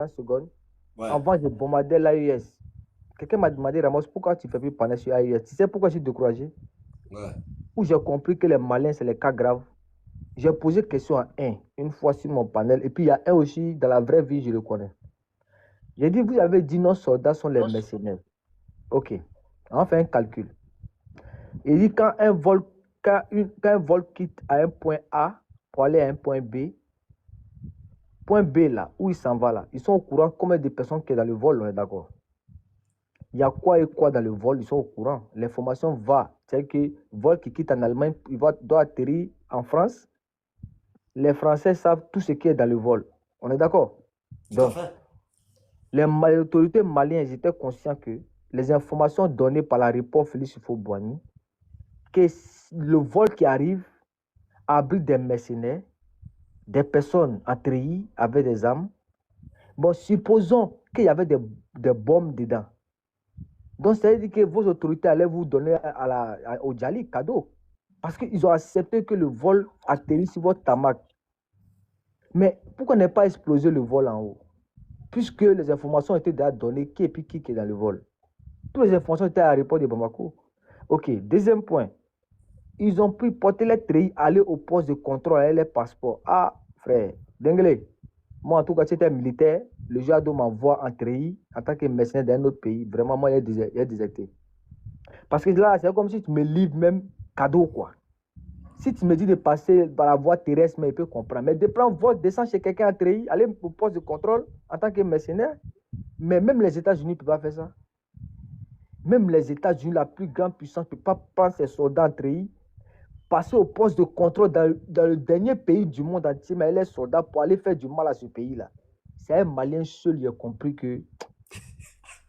secondes. Ouais. Avant, je bombardais l'AES. Quelqu'un m'a demandé, Ramos, pourquoi tu ne fais plus panel sur AES? Tu sais pourquoi je suis découragé? Ouais. Où j'ai compris que les Maliens, c'est les cas graves. J'ai posé question à un, une fois sur mon panel, et puis il y a un aussi, dans la vraie vie, je le connais. J'ai dit, vous avez dit nos soldats sont les mercenaires. Ok, on fait un calcul. Il dit, quand un vol quitte à un point A pour aller à un point B là, où il s'en va là, ils sont au courant combien de personnes qui sont dans le vol, on est d'accord? Il y a quoi et quoi dans le vol, ils sont au courant. L'information va. C'est-à-dire que le vol qui quitte en Allemagne, doit atterrir en France. Les Français savent tout ce qui est dans le vol. On est d'accord? Tout à Donc, fait. les autorités maliennes étaient conscients que les informations données par l'aéroport Félix Houphouët-Boigny, que le vol qui arrive abrite des mercenaires, des personnes en treillis avec des armes. Bon, supposons qu'il y avait des bombes dedans. Donc, c'est-à-dire que vos autorités allaient vous donner au Djali cadeau. Parce qu'ils ont accepté que le vol atterrisse sur votre tarmac. Mais pourquoi ne pas exploser le vol en haut? Puisque les informations étaient déjà données, qui est dans le vol. Toutes les informations étaient à l'aéroport de Bamako. Ok, deuxième point. Ils ont pu porter les treillis, aller au poste de contrôle, aller les passeports. Ah, frère, Denglé, moi en tout cas, c'était militaire. Le Jado m'envoie en treillis en tant que mercenaire d'un autre pays. Vraiment, moi, il a déserté. Parce que là, c'est comme si tu me livres même cadeau, quoi. Si tu me dis de passer par la voie terrestre, mais il peut comprendre. Mais de prendre vol, descendre chez quelqu'un en treillis, aller au poste de contrôle en tant que mercenaire, mais même les États-Unis ne peuvent pas faire ça. Même les États-Unis, la plus grande puissance, ne peut pas prendre ses soldats en treillis, passer au poste de contrôle dans le dernier pays du monde entier, mais les soldats pour aller faire du mal à ce pays-là. C'est un Malien seul qui a compris que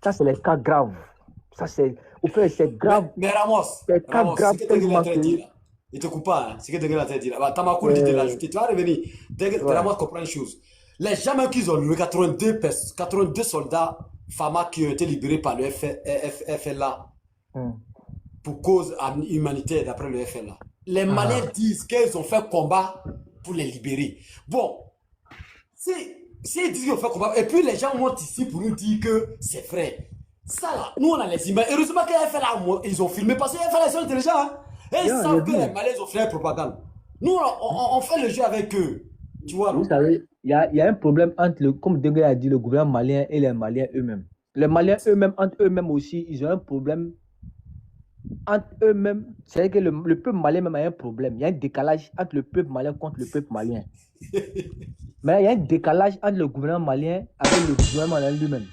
ça, c'est les cas graves. Ça, c'est, au fait, c'est grave. Mais Ramos, C'est cas Ramos, ce grave que Dengue est en tellement train de dire que. là, il te coupe pas, hein, ce que Dengue est en train de dire là. Bah, Tamakour dit de l'ajouter, tu vas revenir. Ouais. Ramos comprend une chose. Les gens même qu'ils ont loué 82 soldats FAMA qui ont été libérés par le FLA pour cause humanitaire d'après le FLA. Les Maliens disent qu'ils ont fait combat pour les libérer. Bon, si ils disent qu'ils ont fait combat, et puis les gens montent ici pour nous dire que c'est vrai. Ça là, nous on a les images. Heureusement que FLA, ils ont filmé parce que FLA ils sont intelligents. Hein? Et ils savent que les Maliens ont fait la propagande. Nous on fait le jeu avec eux. Tu vois, vous savez, il y a un problème entre, comme Dengue a dit, le gouvernement malien et les Maliens eux-mêmes. Les Maliens eux-mêmes, entre eux-mêmes aussi, ils ont un problème entre eux-mêmes. C'est-à-dire que le peuple malien même a un problème. Il y a un décalage entre le peuple malien contre le peuple malien. Mais il y a un décalage entre le gouvernement malien avec le gouvernement malien lui-même.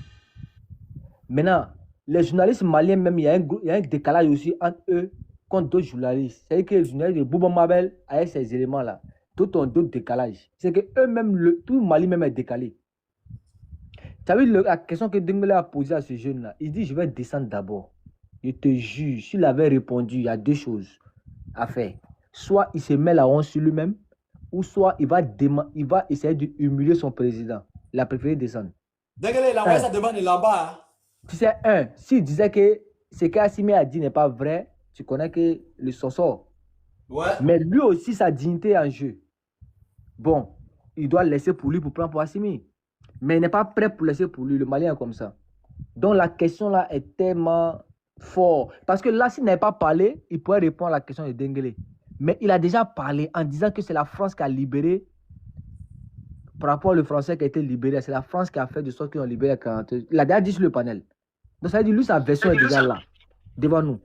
Maintenant, les journalistes maliens même, il y a un décalage aussi entre eux contre d'autres journalistes. C'est-à-dire que les journalistes de Bouba Mabel, avec ces éléments-là, d'autres ont d'autres décalages. C'est que eux-mêmes, tout le Mali même est décalé. Tu as vu la question que Dembélé a posée à ce jeune-là? Il dit, je vais descendre d'abord. Je te jure, s'il avait répondu, il y a deux choses à faire. Soit il se met la honte sur lui-même, ou soit il va essayer d'humilier son président. Il a préféré descendre. Dengele, il a envoyé sa demande là-bas. Hein. Tu sais, s'il disait que ce qu'Assimi a dit n'est pas vrai, tu connais que le sort. Ouais. Mais lui aussi, sa dignité est en jeu. Bon, il doit laisser pour lui pour prendre pour Assimi. Mais il n'est pas prêt pour laisser pour lui. Le Malien est comme ça. Donc la question là est tellement forte. Parce que là, s'il n'avait pas parlé, il pourrait répondre à la question de Denguele. Mais il a déjà parlé en disant que c'est la France qui a libéré, par rapport au Français qui a été libéré, c'est la France qui a fait de sorte qu'ils ont libéré 40. Il a déjà dit sur le panel. Donc ça veut dire lui, sa version est déjà là, devant nous.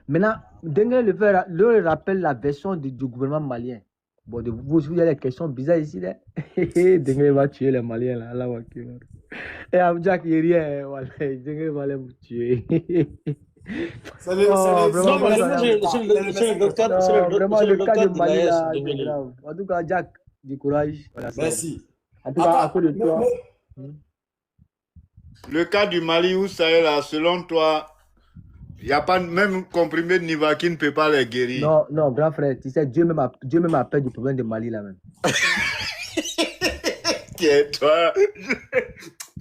Maintenant, Denguele le rappelle la version du gouvernement malien. Bon, vous avez des questions bizarres ici. Denguele va tuer les Maliens là. Là et Jack, il rien. Voilà, Denguele va les tuer. C'est le cas de Mali là, c'est grave. En tout cas, Jack, du courage. Voilà, merci. En tout cas, à cause de toi. Le cas du Mali où ça est là, selon toi, il n'y a pas même comprimé de Niva qui ne peut pas les guérir. Non, grand frère, tu sais, Dieu même a peur du problème de Mali là même. Qui est toi?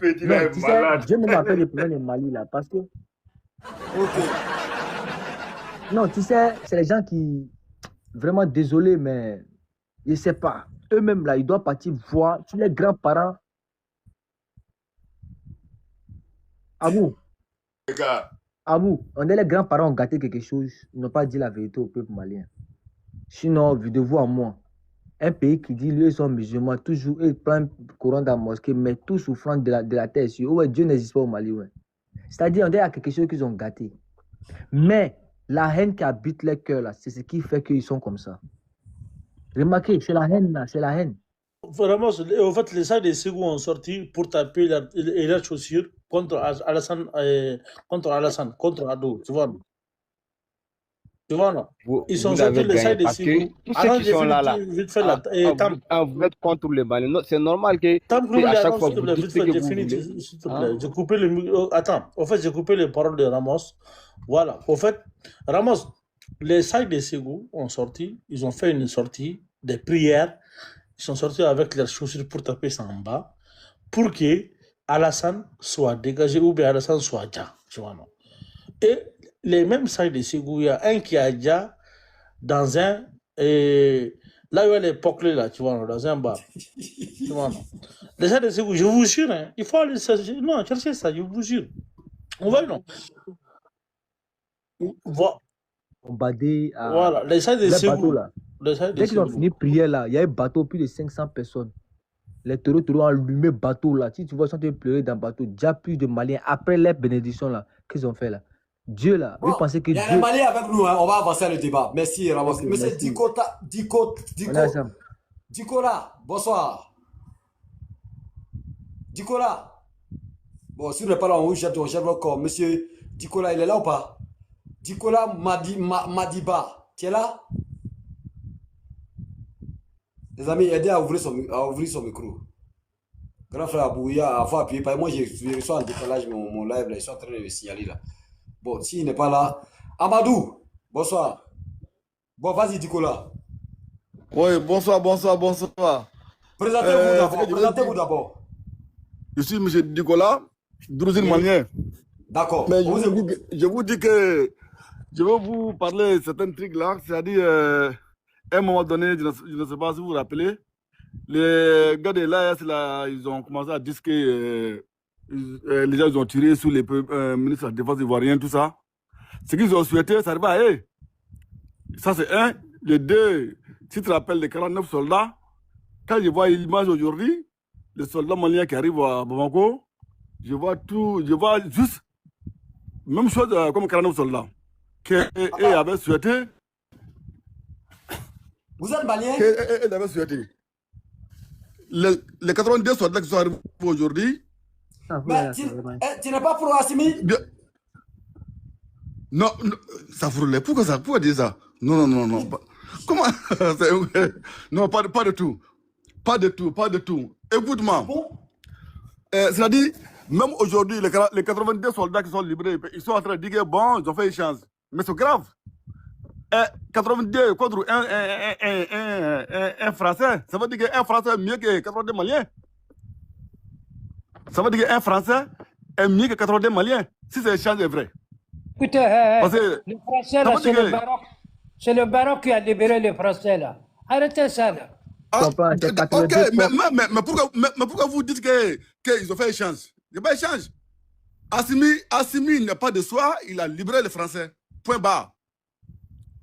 Petit non, tu sais, Dieu même a peur du problème de Mali là, parce que. Ok. Non, tu sais, c'est les gens qui. Vraiment désolé, mais. Je ne sais pas. Eux-mêmes là, ils doivent partir voir tous les grands-parents. Abou, Les gars. Abou, on est les grands-parents ont gâté quelque chose, ils n'ont pas dit la vérité au peuple malien. Sinon, de vous à moi, un pays qui dit lui, ils sont musulmans, toujours, ils prennent le Coran dans la mosquée, mais tout souffrant de la terre. Ouais, Dieu n'existe pas au Mali. Ouais. C'est-à-dire, on est à quelque chose qu'ils ont gâté. Mais la haine qui habite les cœurs, là, c'est ce qui fait qu'ils sont comme ça. Remarquez, c'est la haine, là, c'est la haine. Vraiment, en fait, les sacs de Ségou ont sorti pour taper leurs chaussures contre Alassane, contre Ado, tu vois. Tu vois, non? Ils sont sortis les sacs de Ségou. Tous ceux qui sont là, vous êtes contre les Maliens. C'est normal que à chaque fois vous dites ce que vous voulez. J'ai coupé le micro. Attends, en fait, j'ai coupé les paroles de Ramos. Voilà. En fait, Ramos, les sacs de Ségou ont sorti. Ils ont fait une sortie des prières. Ils sont sortis avec leurs chaussures pour taper ça en bas, pour que Alassane soit dégagé ou bien Alassane soit déjà. Tu vois, non? Et les mêmes sacs de Ségou, il y a un qui a déjà dans un. Là où il y a les poclés, là, tu vois, non, dans un bar. Tu vois, non? Les sacs de Ségou, je vous jure, hein, il faut aller chercher. Non, chercher ça, je vous jure. On va, non? Voilà, les sacs de Ségou. Dès qu'ils ont fini prière là, il y a un bateau, plus de 500 personnes. Les taureaux ont allumé le bateau là. Si tu vois, ils sont pleurer dans le bateau. Déjà plus de Maliens. Après les bénédictions là, qu'ils ont fait là. Dieu là, vous pensez que Dieu... Il y a les Maliens avec nous, hein. On va avancer le débat. Merci Ramos. Okay, Monsieur Diko là, bonsoir. Diko là. Bon, si vous n'êtes pas là, on vous jette encore. Monsieur Diko là, il est là ou pas? Diko là, Madiba, tu es là? Les amis, aidez à ouvrir son micro. Grand frère Abouya, il faut appuyer. Moi, je reçois en décalage mon live, là, ils sont en train de me signaler là. Bon, s'il n'est pas là. Amadou, bonsoir. Bon, vas-y, Dikola. Oui, bonsoir. Présentez-vous d'abord. Je suis M. Dikola, d'origine malienne. D'accord. Mais je vous dis que je vais vous parler de certains trucs là, c'est-à-dire, à un moment donné, je ne sais pas si vous vous rappelez, les gars de l'AS, là, ils ont commencé à dire que les gens ils ont tiré sur les ministres de la Défense ivoirienne, tout ça. Ce qu'ils ont souhaité, ça arrive à eux. Ça, c'est un. Le deux, si tu te rappelles les 49 soldats, quand je vois l'image aujourd'hui, les soldats maliens qui arrivent à Bamako, je vois juste, même chose comme 49 soldats, qu'ils avaient souhaité. Vous êtes malien? Qu'ils avaient souhaité. Les 82 soldats qui sont arrivés aujourd'hui. Mais tu n'es pas pour Assimi? Non, ça frôle. Pourquoi dire ça? Non. Comment? Non, pas de tout. Pas de tout. Écoute-moi. Bon? C'est-à-dire, même aujourd'hui, les 82 soldats qui sont libérés, ils sont en train de dire que bon, ils ont fait une chance. Mais c'est grave. 82 contre un Français, ça veut dire qu'un Français est mieux que 82 Maliens. Ça veut dire qu'un Français est mieux que 82 Maliens, si cette échange est vrai. Écoutez, les Français, là, c'est le Baroque qui a libéré les Français, là. Arrêtez ça, là. Ah, ok, mais pourquoi vous dites qu'ils ont fait échange? Il n'y a pas échange. Assimi n'est pas de soi, il a libéré les Français. Point barre.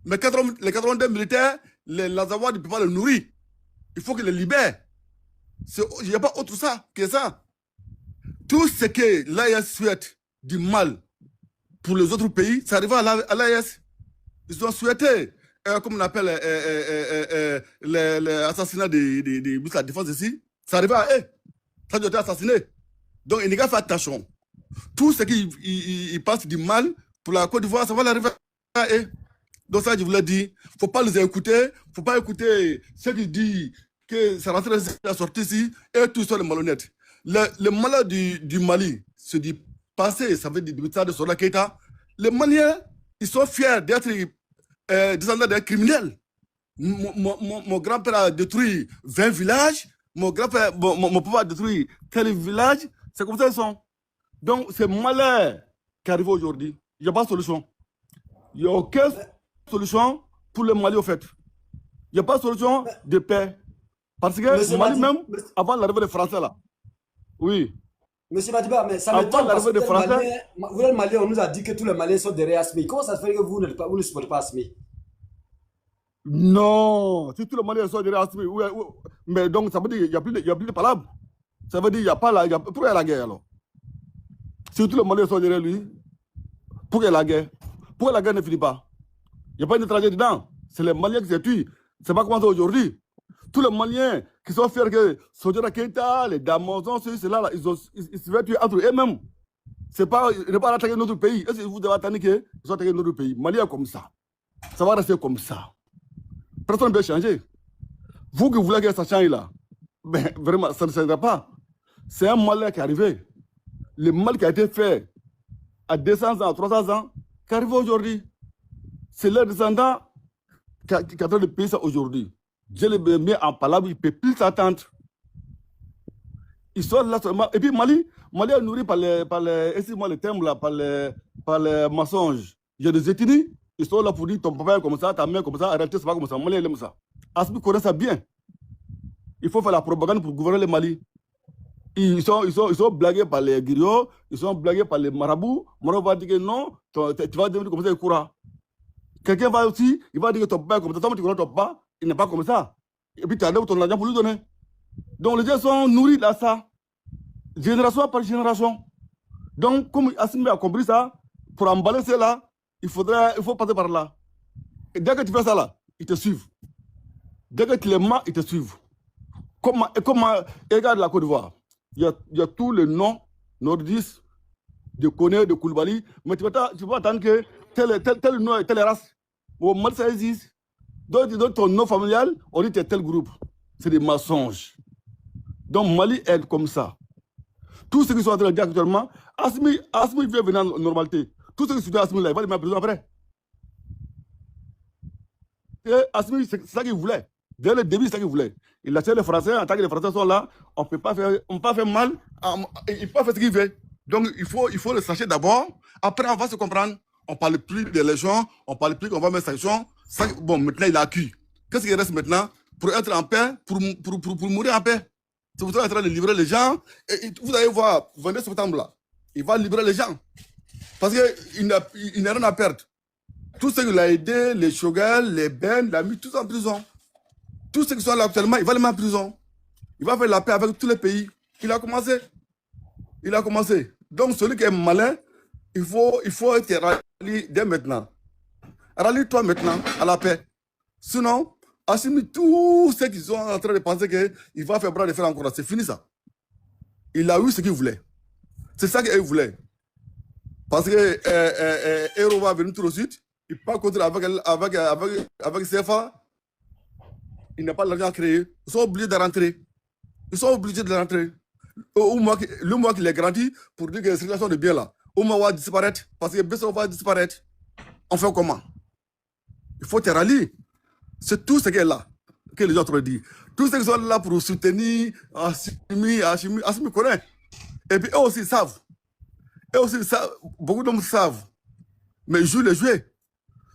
Mais les 82 militaires, les Azawad ne peuvent pas les nourrir. Il faut qu'ils les libèrent. Il n'y a pas autre que ça. Tout ce que l'AES souhaite du mal pour les autres pays, ça arrive à l'AES. Ils ont souhaité, comme on appelle l'assassinat de la défense ici, ça arrive à eux. Ça doit être assassiné. Donc, il n'y a pas fait attention. Tout ce qui passe du mal pour la Côte d'Ivoire, ça va arriver à eux. Donc ça, je vous l'ai dit, il ne faut pas les écouter, il ne faut pas écouter ceux qui disent que ça rentre la sortie ici, et tous sont les malhonnêtes. Le malheur du Mali, c'est du passé, ça veut dire du de Sola Keita. Les Maliens, ils sont fiers d'être descendants des criminels. Mon grand-père a détruit 20 villages, mon papa a détruit tel village, c'est comme ça qu'ils sont. Donc c'est malheur qui arrive aujourd'hui. Il n'y a pas de solution. Il n'y a aucune solution pour le Mali au fait. Il n'y a pas de solution de paix. Parce que le Mali même, avant l'arrivée des Français là, oui. Monsieur Madiba, mais ça m'étonne parce que vous êtes Malien, on nous a dit que tous les Maliens sont derrière Asmi. Comment ça se fait que vous ne supportez pas Asmi? Non, si tous les Maliens sont derrière Asmi, mais donc ça veut dire qu'il n'y a plus de palabres. Ça veut dire qu'il n'y a pas la guerre. Pourquoi il y a la guerre alors? Si tous les Maliens sont derrière lui, pourquoi il y a la guerre? Pourquoi la guerre ne finit pas? Il n'y a pas une tragédie dedans. C'est les Maliens qui se tuent. C'est pas commencé aujourd'hui. Tous les Maliens qui sont fiers que Sodjara Keita, les Damozons, ceux-là, là, ils se font tuer entre eux-mêmes. C'est pas, ils ne pas attaquer notre pays. Est-ce que vous devez attendre qu'ils soient attaqués notre pays? Mali est comme ça. Ça va rester comme ça. Personne ne peut changer. Vous qui voulez que ça change là, ben, vraiment, ça ne changera pas. C'est un mal qui est arrivé. Le mal qui a été fait à 200 ans, à 300 ans, qui arrive aujourd'hui. C'est leurs descendants qui ont train de payer ça aujourd'hui. Dieu les met en palabre, il ne peut plus s'attendre. Ils sont là seulement. Et puis Mali est nourri par les excusez-moi le terme là, par les mensonges. Il y a des ethnies, ils sont là pour dire ton papa est comme ça, ta mère comme ça, en réalité c'est pas comme ça. Mali il aime ça. Asmi connaît ça bien. Il faut faire la propagande pour gouverner le Mali. Ils sont blagués par les griots, ils sont blagués par les marabouts. Marabout va dire que non, tu vas devenir comme ça, il courra. Quelqu'un va aussi, il va dire que ton papa est comme ça. Toi, tu connais ton papa, il n'est pas comme ça. Et puis tu as donné ton argent pour lui donner. Donc les gens sont nourris là, ça. Génération par génération. Donc, comme Asmi a compris ça, pour emballer cela, il faut passer par là. Et dès que tu fais ça là, ils te suivent. Dès que tu les mens, ils te suivent. Regarde la Côte d'Ivoire. Il y a tous les noms nordistes de Koné, de Koulibaly, mais tu vas attendre que tel nom et telle race. Au Mali, ça existe. Donc, tu donnes ton nom familial, on dit que tu es tel groupe. C'est des mensonges. Donc, Mali est comme ça. Tous ceux qui sont en train de dire actuellement, Asmi vient venir en normalité. Tous ceux qui sont à Asmi là, il va les mettre en prison après. Et Asmi, c'est ça qu'il voulait. Dès le début, c'est ça qu'il voulait. Il a tiré les Français, en tant que les Français sont là, on ne peut pas faire mal, il ne peut pas faire ce qu'il veut. Donc, il faut le sachet d'abord. Après, on va se comprendre. On ne parle plus de légion, on ne parle plus qu'on va mettre sanction. Bon, maintenant, il a acquis. Qu'est-ce qui reste maintenant? Pour être en paix, pour mourir en paix. C'est pour ça qu'il est en train de libérer les gens. Et vous allez voir, 22 septembre, là, il va libérer les gens. Parce qu'il n'a rien à perdre. Tous ceux qui l'ont aidé, les Chogal, les Ben, il a mis tous en prison. Tous ceux qui sont là actuellement, il va les mettre en prison. Il va faire la paix avec tous les pays. Il a commencé. Donc, celui qui est malin, il faut être rallié dès maintenant. Rallie-toi maintenant à la paix. Sinon, Assimi, tous ceux qui sont en train de penser qu'il va faire bras de fer encore, c'est fini ça. Il a eu ce qu'il voulait. C'est ça qu'il voulait. Parce que Hero va venir tout de suite. Il peut pas continuer avec CFA. Il n'a pas l'argent à créer. Ils sont obligés de rentrer. Le mois qu'il est grandi pour dire que la circulation de biens là, au moins va disparaître. Parce que BSO va disparaître. On fait comment? Il faut te rallier. C'est tout ce qui est là, que les autres disent. Tous ceux qui sont là pour soutenir Assimi connaît. Et puis eux aussi savent. Beaucoup d'hommes savent. Mais ils jouent les jouets.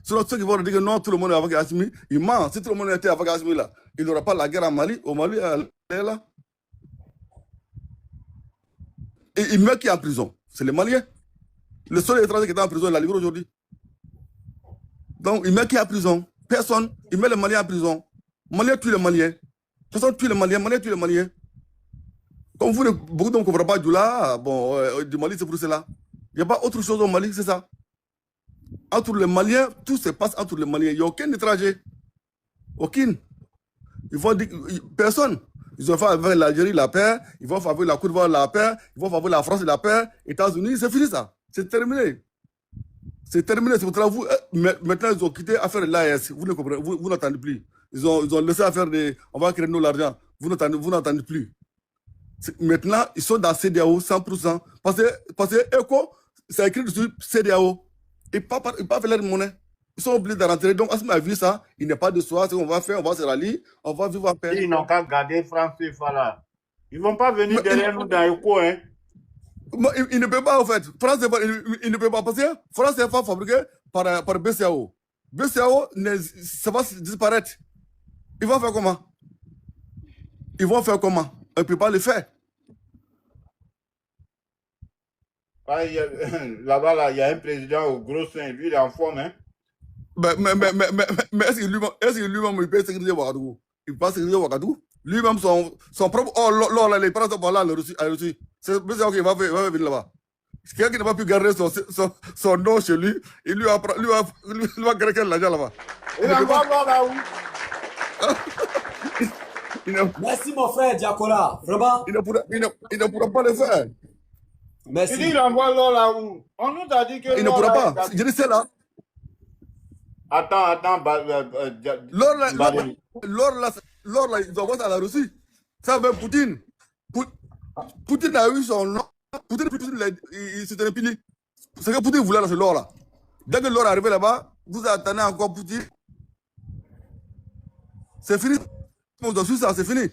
Sinon, ceux qui vont dire que non, tout le monde est avec Assimi, ils mentent. Si tout le monde était avec Assimi là, il n'y aura pas la guerre en Mali. Au Mali, elle est là. Et il met qui est en prison? C'est les Maliens. Le seul étranger qui est en prison, il a livré aujourd'hui. Donc, il met qui est en prison? Personne. Il met les Maliens en prison. Maliens tuent les Maliens. Personne tue les Maliens. Maliens tuent les Maliens. Comme vous, beaucoup de ne comprennent pas du là, du Mali, c'est pour cela. Il n'y a pas autre chose au Mali, c'est ça. Entre les Maliens, tout se passe entre les Maliens. Il n'y a aucun étranger. Aucun. Ils vont dire, personne. Ils ont fait avec l'Algérie la paix, ils vont faire avec la Côte d'Ivoire la paix, ils vont faire avec la France la paix, les États-Unis, c'est fini ça. C'est terminé. C'est terminé. C'est votre vous. Maintenant, ils ont quitté l'affaire de l'AES. Vous ne comprenez, vous n'entendez plus. Ils ont laissé affaire de. On va créer nous l'argent. Vous n'entendez plus. Maintenant, ils sont dans CEDEAO 100%. Parce que ECO, c'est écrit dessus CEDEAO. Ils ne peuvent pas faire leur monnaie. Ils sont obligés de rentrer. Donc, Assimi a vu ça. Il n'est pas de soi. Ce qu'on va faire, on va se rallier. On va vivre en paix. Ils n'ont qu'à garder France CFA là. Ils ne vont pas venir derrière nous dans ECO. Hein. Il ne peut pas, en fait. France CFA, il ne peut pas. Parce que France CFA fabriqué par BCAO. BCAO, ça va disparaître. Ils vont faire comment? Ils ne peuvent pas le faire. Là-bas, là, il y a un président au gros sein. Lui, il est en forme. Hein? Mais est-ce que lui-même, il peut sécuriser Ouagadougou? Il peut sécuriser Ouagadougou? Lui-même, son propre... Oh, là, les parents sont là, le Russie. C'est bizarre qu'il va venir là-bas. Quelqu'un qui n'a pas pu garder son nom chez lui, il lui va garder l'argent là-bas. Il va voir là-haut. Merci mon frère Diakola, vraiment. Il ne pourra pas le faire. Merci. Il dit il envoie l'or là-haut. On nous a dit que... Il ne pourra pas. Je dis c'est là. Attends. L'or là, ils envoient ça à la Russie. Ça veut Poutine. Poutine a eu son nom. Poutine il s'était pili. Ce que Poutine voulait là, c'est l'or là. Dès que l'or est arrivé là-bas, vous attendez encore Poutine. C'est fini. Ça, c'est fini.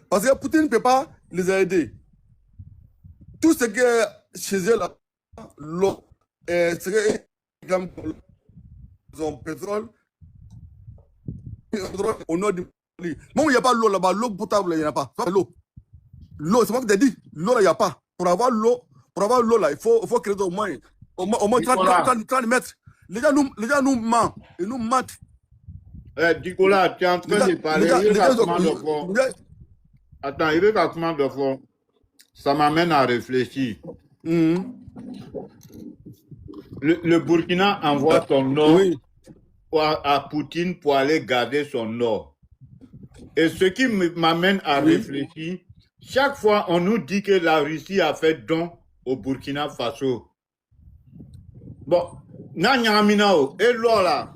Parce que Poutine ne peut pas les aider. Tout ce qui est chez eux là, l'eau, ce qui est son pétrole au nord du Mali. Même il n'y a pas l'eau là-bas, l'eau potable, il n'y en a pas. L'eau, c'est moi qui t'ai dit, l'eau là, il n'y a pas. Pour avoir l'eau là, il faut créer au moins 30 mètres. Les gens nous mentent. Ils nous mentent. Nicolas, tu es en train de parler. Attends, il veut qu'à comment de fond. Ça m'amène à réfléchir. Le Burkina envoie son or à Poutine pour aller garder son or. Et ce qui m'amène à réfléchir, chaque fois on nous dit que la Russie a fait don au Burkina Faso. Bon, Nanyaminao, et l'or là.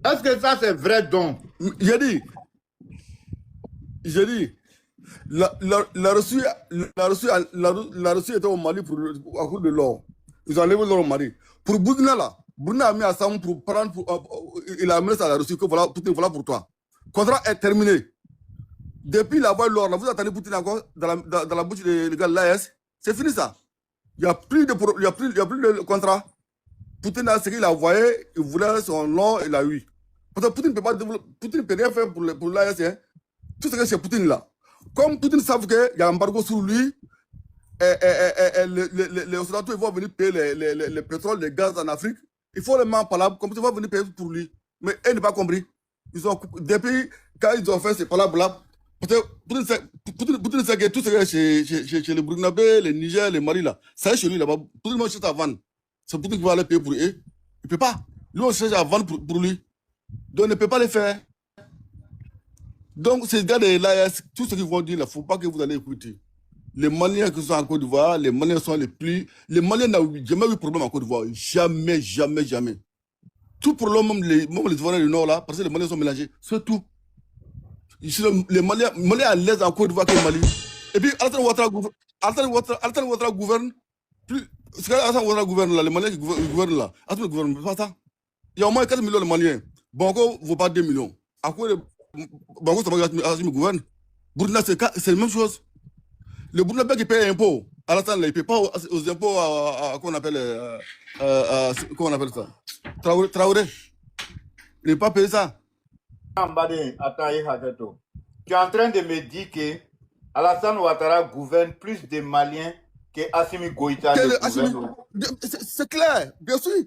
Est-ce que ça c'est vrai don? J'ai dit, la Russie était au Mali à cause de l'or. Ils ont enlevé l'or au Mali. Pour Burkina là, Burkina a mis ensemble pour prendre, il a amené ça à la Russie, que voilà pour toi. Le contrat est terminé. Depuis l'avoir l'or, vous attendez Poutine encore dans la bouche des gars de l'AS. C'est fini ça. Il n'y a plus de contrat. Poutine a ce qu'il a envoyé, il voulait son or, il a eu. Parce que Poutine ne peut rien faire pour l'AS. Hein. Tout ce que c'est Poutine là. Comme Poutine savent qu'il y a un embargo sur lui, les Occidentaux vont venir payer le pétrole, le gaz en Afrique. Il faut les mains palabres, comme ils vont venir payer pour lui. Mais eux n'ont pas compris. Depuis quand ils ont fait ces palabres là, Poutine sait que tout ce qui est chez les Burkinabés, les Niger, les Mali là, ça est chez lui là-bas. Poutine va chercher à vendre. C'est Poutine qui va aller payer pour eux. Il ne peut pas. Lui, on cherche à vendre pour lui. Donc, il ne peut pas le faire. Donc, ces gars de l'AS, tout ce qu'ils vont dire, il ne faut pas que vous allez écouter. Les Maliens qui sont en Côte d'Ivoire, les Maliens sont les plus... Les Maliens n'ont jamais eu de problème en Côte d'Ivoire. Jamais. Tout problème, même les Ivoiriens du Nord, là, parce que les Maliens sont mélangés. C'est tout. Les Maliens à l'aise en Côte d'Ivoire que le Mali. Et puis, Alassane Ouattara gouverne. C'est quand Alassane Ouattara gouverne là, les Maliens qui gouvernent là. Alassane ne gouverne pas ça. Il y a au moins 4 millions de Maliens. Bongo ne vaut pas 2 millions. À quoi Bongo, ça va Alassane gouverne. Burkina, c'est la même chose. Le Burkina qui paye impôts, Alassane, il ne paye pas aux impôts qu'on appelle ça. Traoré. Il n'est pas payé ça. Attends, tu es en train de me dire que Alassane Ouattara gouverne plus de Maliens que Assimi Goïta. C'est clair, bien sûr.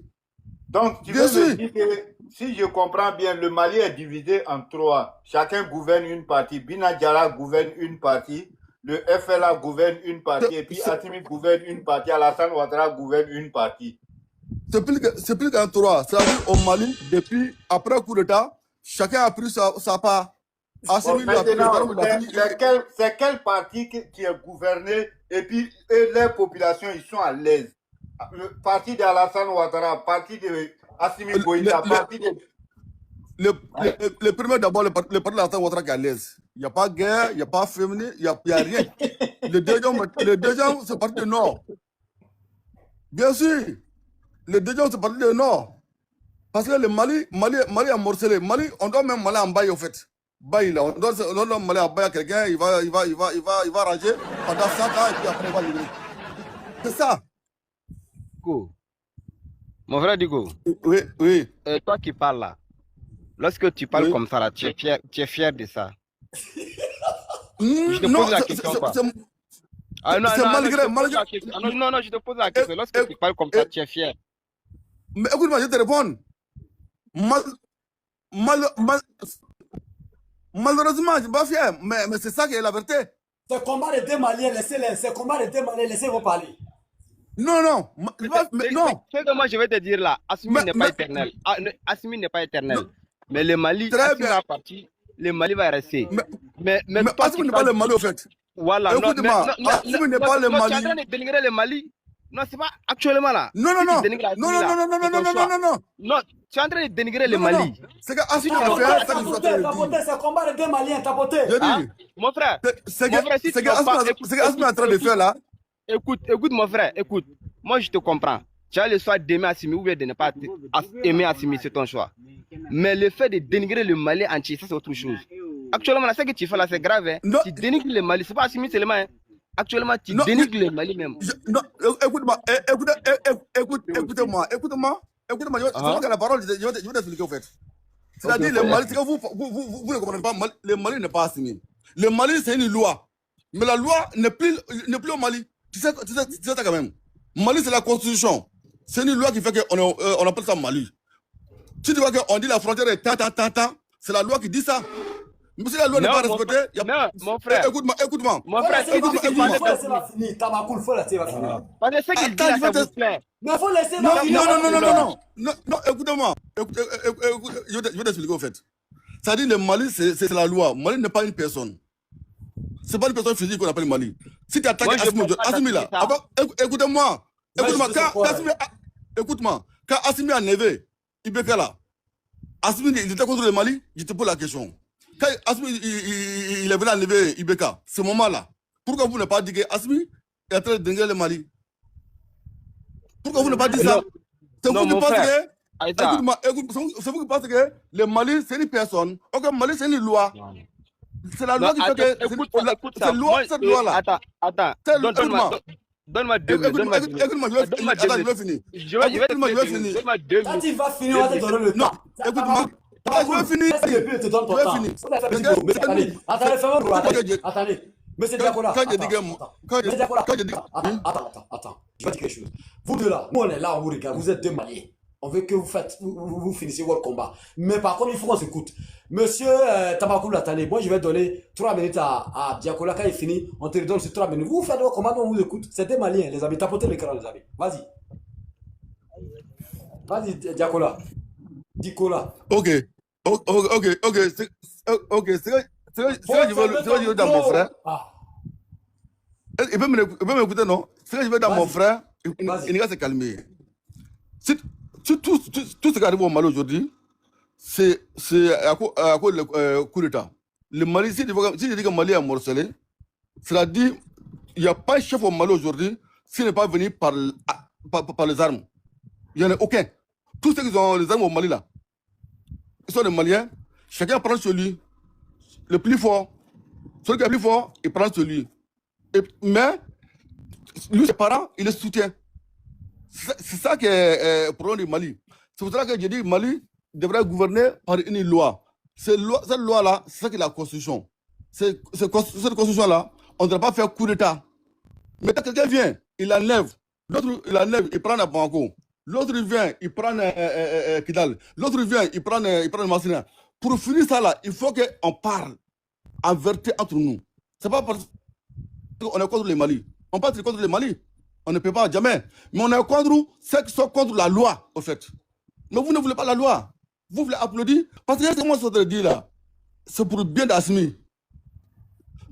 Donc, tu veux me dire que, si je comprends bien, le Mali est divisé en 3. Chacun gouverne une partie. Bina Diara gouverne une partie. Le FLA gouverne une partie. Et puis Assimi gouverne une partie. Alassane Ouattara gouverne une partie. C'est plus qu'un 3. C'est-à-dire au Mali, depuis, après le coup d'État, chacun a pris sa part. C'est quelle partie qui est gouvernée et puis les populations, ils sont à l'aise. Le parti d'Alassane Ouattara, parti de Assimi Goïta, parti de... Le premier d'abord, le parti d'Alassane Ouattara qui est à l'aise. Il n'y a pas de guerre, il n'y a pas de féminin, il n'y a rien. Le deuxième, c'est parti du Nord. Bien sûr. Le deuxième, c'est parti du Nord. Parce que le Mali a morcelé. Mali, on doit même Mali en bail, au fait. Bail là. On doit Mali en bail à quelqu'un, il va ranger pendant 100 ans et puis après il va livrer. C'est ça. Mon frère Digo. Oui. Toi qui parles là, lorsque tu parles comme ça là, tu es fier de ça. Je te pose la question. Ah non, c'est non, malgré. Non, non, je te pose la question. Lorsque tu parles comme ça, tu es fier. Mais écoute-moi, je te réponds. Malheureusement, je ne suis pas fier, mais c'est ça qui est la vérité. C'est combat les deux Maliens, laissez-les. C'est combat les deux Maliens, laissez-vous parler. Non, non. Non. Ce que moi je vais te dire là, Assimi n'est pas éternel. Assimi n'est pas éternel. Mais le Mali, Assimi va partir, le Mali va rester. Mais Assimi n'est pas le Mali au fait. Voilà. Écoute-moi, Assimi n'est pas le Mali. Tu es en train de dénigrer le Mali. Non, c'est pas actuellement là. Non, non. Non, tu es en train de dénigrer le Mali. C'est que Assimi a fait ça. C'est combat les deux Maliens, tapoté. Mon frère, c'est que Assimi est en train de faire là. Écoute, mon frère, écoute. Moi, je te comprends. Tu as le choix d'aimer Assimi ou bien de ne pas aimer Assimi, c'est ton choix. Mais le fait de dénigrer le Mali entier, ça c'est autre chose. Actuellement, là, ce que tu fais là, c'est grave. Hein? Tu dénigres le Mali, c'est pas Assimi seulement. Hein? Actuellement, tu dénigres le Mali même. Non, écoute-moi, écoute-moi. C'est que la parole, je vais t'expliquer au fait. C'est-à-dire, le Mali, c'est que vous ne comprenez pas, le Mali n'est pas Assimi. Le Mali, c'est une loi. Mais la loi n'est plus au Mali. Tu sais ça quand même. Mali, c'est la constitution. C'est une loi qui fait qu'on appelle ça Mali. Si tu vois qu'on dit la frontière est tant, c'est la loi qui dit ça. Mais si la loi n'est pas respectée, il y a... Non, mon frère. Écoute-moi. Mon frère, il faut laisser la finir. Tabacoul, il faut laisser la finir. Parce que ce qu'il dit là, ça vous plaît. Mais il faut laisser la finir. Non, écoute-moi. Je vais t'expliquer au fait. Ça dit le Mali, c'est la loi. Mali n'est pas une personne. C'est pas une personne physique qu'on appelle Mali. Si tu attaques Assimi là, écoute-moi. Écoute-moi. Quand Assimi a nevé, Ibeka là, Assimi il était contre le Mali, je te pose la question. Quand Assimi il est venu enlever Ibeka, ce moment-là, pourquoi vous n'avez pas dit que Assimi est en train de dénigrer le Mali? Pourquoi vous n'avez pas dit ça? C'est vous qui pensez que... Écoute-moi, c'est vous qui pensez que le Mali c'est une personne, ok, Mali c'est une loi. C'est la loi qui fait que... Cette loi-là. Attends. Donne-moi 2 minutes. Écoute-moi, je vais finir. Je vais finir. Donne-moi 2 minutes. Quand tu vas finir, on va te donner le temps. Écoute-moi. Je vais finir. Je te donne ton temps. Attendez. Monsieur Diakola. Attends. Je vais dire quelque chose. Vous deux là, nous on est là, on vous regarde. Vous êtes deux Maliens. On veut que vous finissiez votre combat. Mais par contre, il faut qu'on s'écoute. Monsieur Tabakoul, attendez. Moi, je vais donner 3 minutes à Diakola. Quand il finit, on te redonne ces 3 minutes. Vous faites votre combat, on vous écoute. C'est des Maliens, les amis. Tapotez l'écran, les amis. Vas-y. Vas-y, Diakola. Diakola. Ok. C'est que je veux dans mon frère. Il peut m'écouter, non? C'est que je veux dans mon frère. Il va se calmer. Tout ce qui arrive au Mali aujourd'hui, c'est à cause du coup d'État. Le Mali, si je dis que le Mali est morcelé, c'est-à-dire il n'y a pas un chef au Mali aujourd'hui s'il n'est pas venu par les armes. Il n'y en a aucun. Tous ceux qui ont les armes au Mali, là, ils sont des Maliens. Chacun prend celui le plus fort. Celui qui est le plus fort, il prend celui. Mais lui, ses parents, il le soutient. C'est ça qui est le problème du Mali. C'est pour ça que je dis que le Mali devrait gouverner par une loi. Cette loi-là, c'est ça qui est la constitution. Cette constitution-là, on ne devrait pas faire coup d'État. Mais quand quelqu'un vient, il enlève. L'autre, il prend la Bamako. L'autre, il vient, il prend Kidal. L'autre, il vient, il prend Massina. Pour finir ça là, il faut qu'on parle en vérité entre nous. C'est pas parce qu'on est contre les Mali. On parle contre les Mali. On ne peut pas jamais. Mais on est contre ceux qui sont contre la loi, au fait. Mais vous ne voulez pas la loi. Vous voulez applaudir. Parce que ce que moi je suis dire là, c'est pour le bien d'Assimi.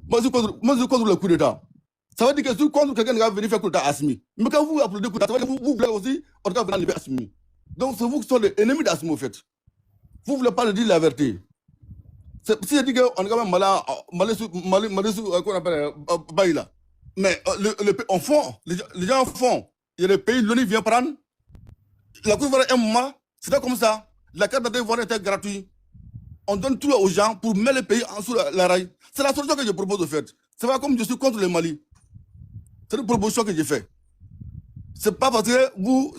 Moi je suis contre le coup d'État. Ça veut dire que si contre quelqu'un qui va venir faire coup d'État à Assimi. Mais quand vous applaudissez coup d'État, ça veut dire que vous voulez aussi, en tout cas, venir enlever Assimi. Donc c'est vous qui sont les ennemis d'Assimi, au fait. Vous ne voulez pas le dire la vérité. Si je dis qu'on est quand même malin sous qu'on appelle Baïla. Mais en fond, les gens en font. Il y a des pays, l'ONU vient prendre. La Côte d'Ivoire, un moment, c'était comme ça. La carte d'Ivoire était gratuite. On donne tout aux gens pour mettre les pays en dessous de la rail. C'est la solution que je propose de faire. C'est pas comme je suis contre le Mali. C'est une proposition que j'ai faite. C'est pas parce que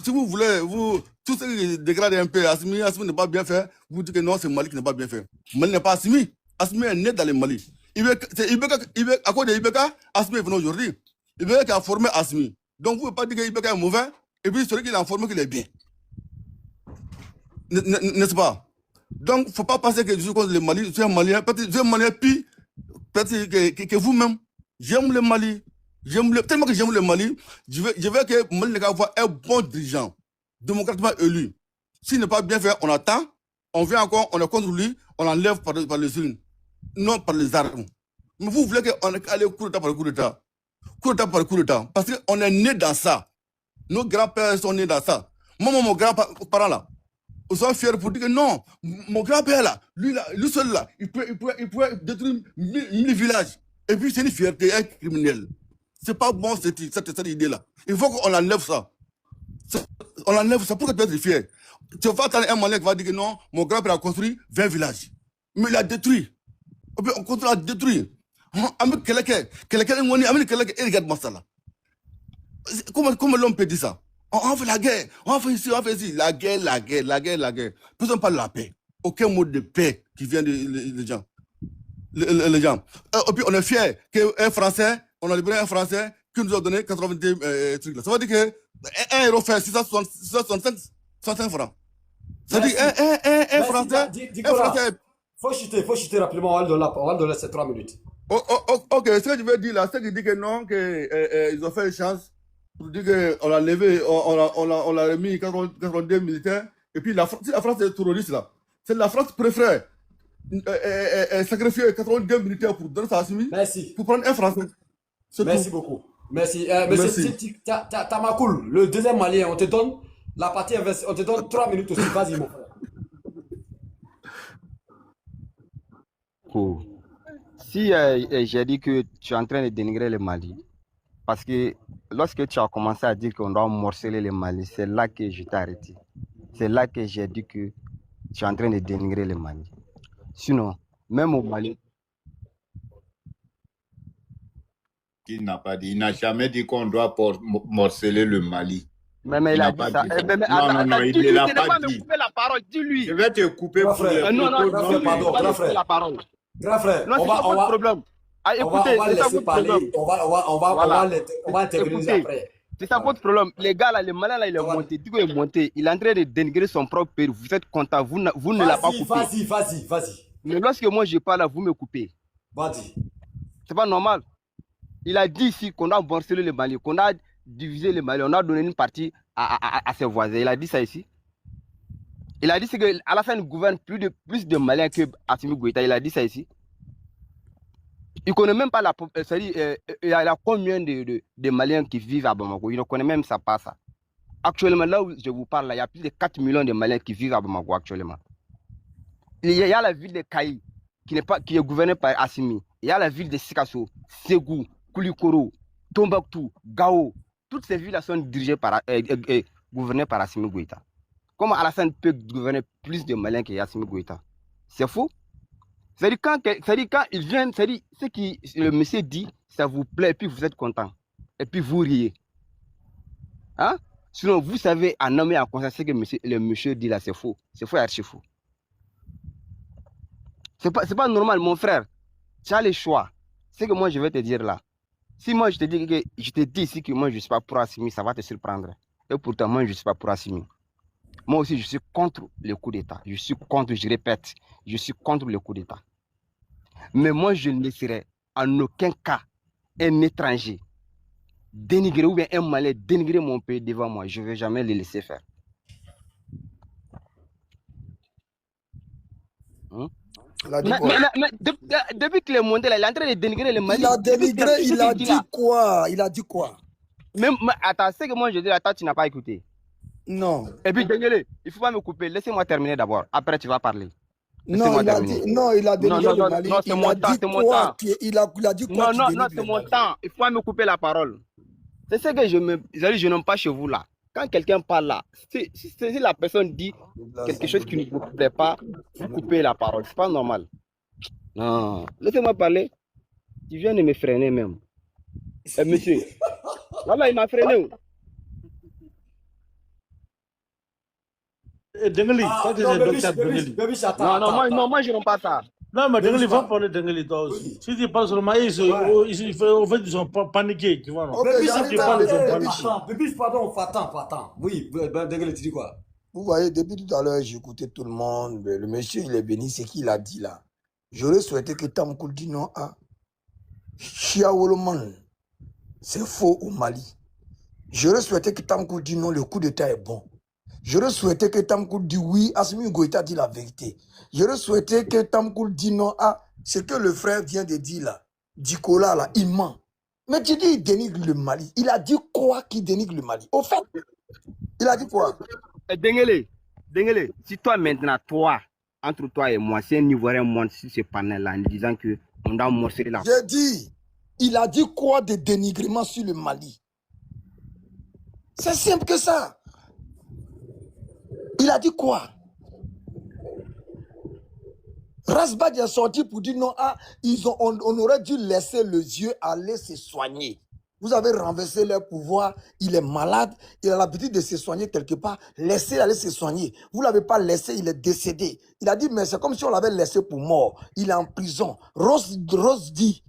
si vous voulez, tout ce qui dégrade un peu, Assimi n'est pas bien fait, vous dites que non, c'est Mali qui n'est pas bien fait. Mali n'est pas Assimi. Assimi est né dans le Mali. À cause de Ibeka, Assimi est venu aujourd'hui. Ibeka qui a formé Assimi. Donc vous ne pouvez pas dire qu'Ibeka est mauvais, et puis celui qui l'a formé qu'il est bien. N'est-ce pas? Donc, il ne faut pas penser que je suis contre le Mali, je suis un Malien, peut-être je suis un Malien pire que vous-même. J'aime le Mali. Tellement que j'aime le Mali, je veux que le Mali ait un bon dirigeant, démocratiquement élu. S'il n'est pas bien fait, on attend, on vient encore, on est contre lui, on l'enlève par les urnes, non par les armes. Mais vous voulez qu'on aille au coup d'État par le coup d'État. Coup d'État par le coup d'État. Parce qu'on est né dans ça. Nos grands-pères sont nés dans ça. Moi, mon grand-parent là, ils sont fiers pour dire que non, mon grand-père là, lui seul là, il peut détruire 1000 villages. Et puis c'est une fierté, un criminel. C'est pas bon cette idée-là. Il faut qu'on enlève ça. On enlève ça pour que tu puisses être fier. Tu vas attendre un Malien qui va dire que non, mon grand-père a construit 20 villages. Mais il a détruit. On continue à détruire. Regarde-moi ça là. Comment l'homme peut dire ça? On fait la guerre, on fait ici, on fait ici. La guerre. Personne ne parle de la paix. Aucun mot de paix qui vient des gens. Les gens. Et puis on est fiers qu'un Français, on a libéré un Français qui nous a donné 82 trucs là. Ça veut dire que 1 euro fait 665 francs. Ça veut dire un Français. Faut chuter rapidement, on va donner ces 3 minutes. Ok, ce que je veux dire là, c'est qu'il dit que non, qu'ils ont fait une chance pour dire qu'on l'a levé, on l'a remis 82 militaires. Et puis si la France est terroriste là, c'est la France préfère sacrifier 82 militaires pour donner ça à Assimi. Merci. Pour prendre un Français. Merci beaucoup. Merci. Tamakoul, le deuxième Malien, on te donne la partie inversée, on te donne 3 minutes aussi. Vas-y, mon frère. Cool. Si j'ai dit que tu es en train de dénigrer le Mali, parce que lorsque tu as commencé à dire qu'on doit morceler le Mali, c'est là que je t'ai arrêté. C'est là que j'ai dit que tu es en train de dénigrer le Mali. Sinon, même au Mali... Il n'a pas dit. Il n'a jamais dit qu'on doit morceler le Mali. Mais il a dit ça. Non, il n'a pas dit. La parole, dis-lui. Je vais te couper pour les... Non, grand frère. La parole. Grand frère, non, c'est pas votre problème. Ah, écoutez, c'est ça votre problème. On va intervenir après. C'est ça votre problème. Les gars là, le malin là, il est monté. Du coup, il est monté. Il est en train de dénigrer son propre père. Vous êtes content. Vous ne l'avez pas coupé. Vas-y. Mais lorsque moi je parle là, vous me coupez. Vas-y. C'est pas normal. Il a dit ici qu'on a morcelé le Mali, qu'on a divisé le Mali, on a donné une partie à ses voisins. Il a dit ça ici. Il a dit qu'à la fin, il gouverne plus de Maliens que Assimi Goïta. Il a dit ça ici. Il ne connaît même pas il y a combien de Maliens qui vivent à Bamako. Il ne connaît même pas ça. Actuellement, là où je vous parle, là, il y a plus de 4 millions de Maliens qui vivent à Bamako actuellement. Il y a la ville de Kaï qui est gouvernée par Assimi. Il y a la ville de Sikasso, Ségou, Koulikoro, Tombouctou, Gao. Toutes ces villes-là sont dirigées gouvernées par Assimi Goïta. Comment Alassane peut gouverner plus de Maliens que Assimi Goïta? C'est faux. C'est-à-dire quand il vient, c'est-à-dire ce que le monsieur dit, ça vous plaît, et puis vous êtes content. Et puis vous riez. Hein? Sinon, vous savez, à nommer à conscience, ce que le monsieur dit là, c'est faux. C'est faux et archi faux. C'est pas normal, mon frère. Tu as le choix. C'est que moi, je vais te dire là. Si moi, je te dis ici que moi, je ne suis pas pour Assimi, ça va te surprendre. Et pourtant, moi, je ne suis pas pour Assimi. Moi aussi, je suis contre le coup d'État. Je suis contre, je répète, je suis contre le coup d'État. Mais moi, je ne laisserai en aucun cas un étranger dénigrer ou bien un Malais dénigrer mon pays devant moi. Je ne vais jamais le laisser faire. Mais depuis qu'il est monté là, il est en train de dénigrer le Mali. Il a dénigré, il a dit quoi? Il a dit quoi? Même, attends, c'est que moi je dis, attends, tu n'as pas écouté. Non. Et puis, Daniel, il ne faut pas me couper. Laissez-moi terminer d'abord. Après, tu vas parler. Non, il a dit, il a dénigré le Mali. Non, c'est mon temps, c'est mon temps. Il a dit quoi? Non, c'est mon temps. Il faut pas me couper la parole. C'est ce que je n'aime pas chez vous là. Quand quelqu'un parle là, si la personne dit quelque chose qui ne vous plaît pas, vous coupez la parole. C'est pas normal. Non. Laissez-moi parler. Tu viens de me freiner même. Monsieur. Voilà, il m'a freiné. Dengeli, non, moi je n'aime pas ça. Non, mais Dengeli, il faut parler de Dengeli, toi aussi. Si tu parles sur le maïs, en fait, ils sont paniqués, tu vois, non? Ok, j'arrive Attends, Bébé, pardon, attends. Oui, Dengeli, tu dis quoi? Vous voyez, depuis tout à l'heure, j'écoutais tout le monde. Le monsieur, il est venu, c'est qu'il a dit là. J'aurais souhaité que Tamkoul dise non à Chiaoloman. C'est faux au Mali. J'aurais souhaité que Tamkoul dise non, le coup d'État est bon. J'aurais souhaité que Tamkoul dise oui, Assimi Goïta dit la vérité. J'aurais souhaité que Tamkoul dise non à ce que le frère vient de dire là. Dikola là, il ment. Mais tu dis il dénigre le Mali. Il a dit quoi qu'il dénigre le Mali? Au fait, il a dit quoi? Dengele, si toi maintenant, entre toi et moi, c'est un Ivoirien monte sur ce panel-là en disant qu'on doit morceler la... J'ai dit, il a dit quoi de dénigrement sur le Mali? C'est simple que ça. Il a dit quoi? Rasbad est sorti pour dire non, on aurait dû laisser le yeux aller se soigner. Vous avez renversé leur pouvoir, il est malade, il a l'habitude de se soigner quelque part, laissez aller se soigner. Vous ne l'avez pas laissé, il est décédé. Il a dit, mais c'est comme si on l'avait laissé pour mort. Il est en prison. Rose dit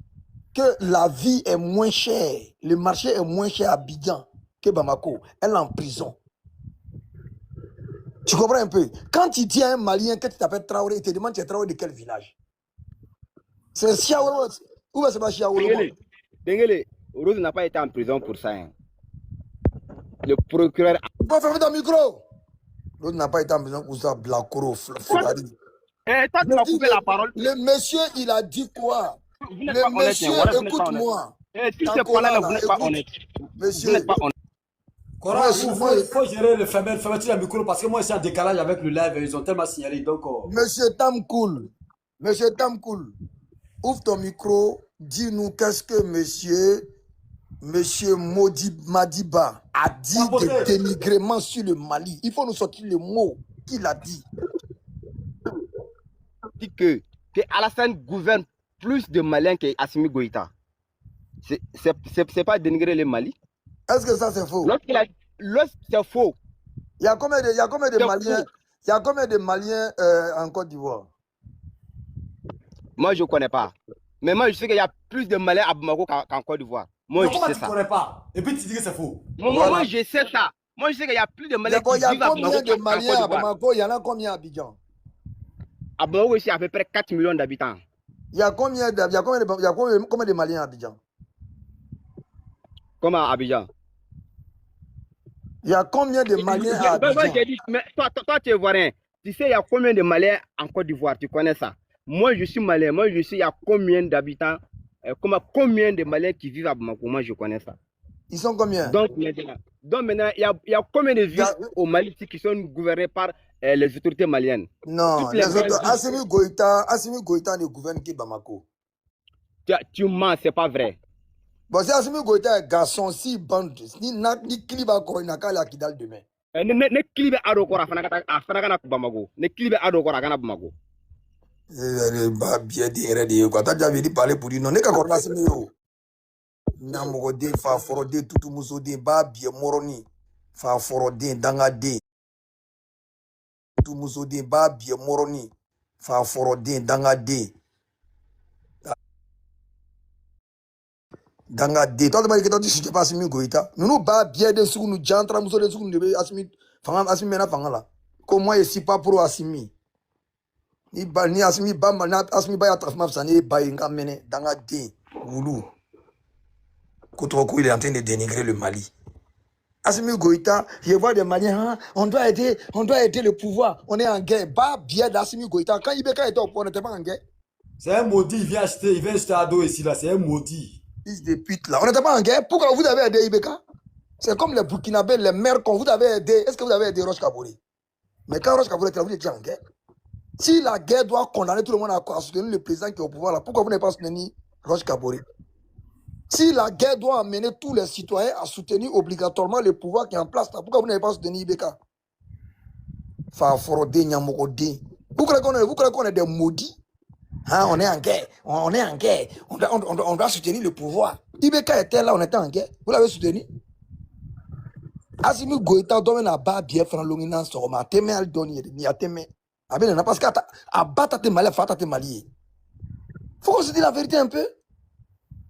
que la vie est moins chère, le marché est moins cher à Abidjan que Bamako. Elle est en prison. Tu comprends un peu? Quand tu dis à un Malien que tu t'appelles Traoré, il te demande tu es Traoré de quel village? C'est Chiaolo. Où est-ce que c'est Chiaolo? Dengele, Rose n'a pas été en prison pour ça. Hein. Le procureur... Bon, fermez ton micro. Rose n'a pas été en prison pour ça. Blacoro, Florari. Toi, tu vas couper la parole. Le monsieur, il a dit quoi? Le monsieur, écoute-moi. Tu sais pas là, vous n'êtes pas honnête. Monsieur, vous n'êtes pas honnête. Cora, il faut gérer le fermeture le micro parce que moi, je suis en décalage avec le live. Ils ont tellement signalé. Donc, Monsieur Tamkoul, ouvre ton micro. Dis-nous qu'est-ce que monsieur Madiba a dit de dénigrement sur le Mali. Il faut nous sortir le mot qu'il a dit. Il dit que Alassane gouverne plus de Maliens qu'Assimi Goïta. C'est pas dénigrer le Mali? Est-ce que ça c'est faux? C'est faux. Il y a combien de Maliens en Côte d'Ivoire? Moi je ne connais pas. Mais moi je sais qu'il y a plus de Maliens à Bamako qu'en Côte d'Ivoire. Moi je sais ça. Tu ne connais pas. Et puis tu dis que c'est faux. Moi je sais ça. Moi je sais qu'il y a plus de Maliens qui vivent à Bamako. Il y a combien de Maliens à Bamako? Il y en a combien à Abidjan? À Bamako ici, à peu près 4 millions d'habitants. Il y a combien de Maliens à Abidjan? Comment à Abidjan? Il y a combien de Maliens à Abidjan? Mais toi, tu es ivoirien. Tu sais, il y a combien de Maliens en Côte d'Ivoire? Tu connais ça? Moi, je suis malien. Moi, je sais il y a combien d'habitants, combien de Maliens qui vivent à Bamako. Moi, je connais ça. Ils sont combien? Donc maintenant, il y a combien de villes au Mali qui sont gouvernées par les autorités maliennes? Non, Assimi Goïta ne gouverne que Bamako. Tu mens, c'est pas vrai. Bon, si Assimi Goïta est garçon, si bande, ni Kiliba Korinaka la Kidal demain. Ne Kiliba Adokora Fanagana Bamako. Ne Kiliba Adokora Gana Bamako. Bah, bien des quoi. T'as déjà vu parler pour dire non, n'est qu'à Corona Simeo. Namorode, fa forode, tout musode, ba bien moroni. Fa forode, dangade. Tout musode, ba bien moroni. Fa forode, dangade. Dangade. Toi, tu m'as dit que tu ne sais pas Assimi Goïta. Nous, ba bien de sous nous, jantra musode, de sous nous, Assimi, Assimi Mena Fangala. Comment est-ce pas pour Assimi? Ni Assimi Bamba, Assimi Baya Trafmaf, ça n'est pas une gamine, dangade, Woulou. Kotoko, il est en train de dénigrer le Mali. Assimi Goïta, je vois des Maliens, hein, on doit aider le pouvoir, on est en guerre. Bah, bien d'Assimi Goïta, quand Ibeka était au pouvoir, on n'était pas en guerre. C'est un maudit, il vient acheter Ado ici, là, c'est un maudit. Fils de pute, là, on n'était pas en guerre. Pourquoi vous avez aidé Ibeka? C'est comme les Burkinabés, les maires qu'on vous avez aidé. Est-ce que vous avez aidé Roch Kaboré? Mais quand Roch Kaboré était là, vous étiez en guerre. Si la guerre doit condamner tout le monde à soutenir le président qui est au pouvoir, là, pourquoi vous n'avez pas soutenu Roch Kaboré? Si la guerre doit amener tous les citoyens à soutenir obligatoirement le pouvoir qui est en place, là, pourquoi vous n'avez pas soutenu Ibeka? Faforode, Nyamorode. Vous croyez qu'on est des maudits? Hein, on est en guerre. On est en guerre. On doit soutenir le pouvoir. Ibeka était là, on était en guerre. Vous l'avez soutenu? Assimi Goïta doit mener à bas bien faire l'ongina sur ma teme al donner ni à teme. Parce qu'à battre tes malais, fata tes maliers. Faut qu'on se dise la vérité un peu.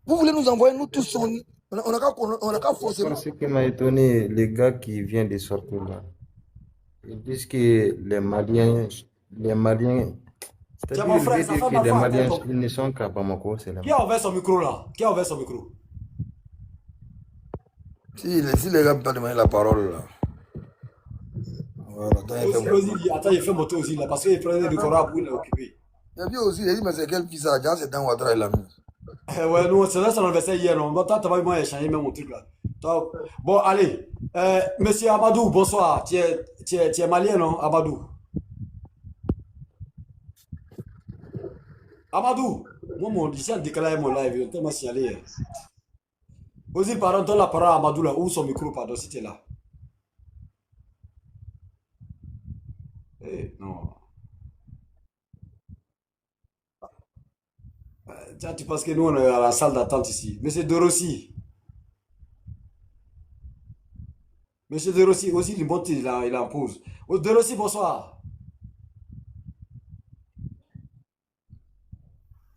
Vous voulez nous envoyer, nous tous, on n'a qu'à forcément. Ce qui m'a étonné, les gars qui viennent de sortir là, ils disent que les Maliens, Tiens, mon frère, ça fait que ma les foi, Maliens, attends. ils ne sont qu'à Bamako, c'est là. Qui a ouvert son micro là? Qui a ouvert son micro? Si les gars ne peuvent pas demander la parole, là. Voilà, Attends, il fait monter aussi là, parce qu'il prenait le Coran pour l'occuper. Il a dit aussi, il a dit, mais c'est quel fils ça? C'est dans Ouattara, il a mis. Ouais, nous, c'est là son anniversaire hier, non? Bon, toi, t'as pas moi échangé même mon truc là. Bon, allez. Monsieur Amadou, bonsoir. Tu es malien, non, Amadou? Amadou, moi, mon ici, en décalé mon live, il est tellement signalé. Vas-y, pardon, donne la parole à Amadou là, ou son micro, pardon, si tu es là. Non. Tiens, tu penses que nous, on est à la salle d'attente ici. Monsieur De Rossi. Monsieur De Rossi, aussi, il monte, il en pose. De Rossi, bonsoir.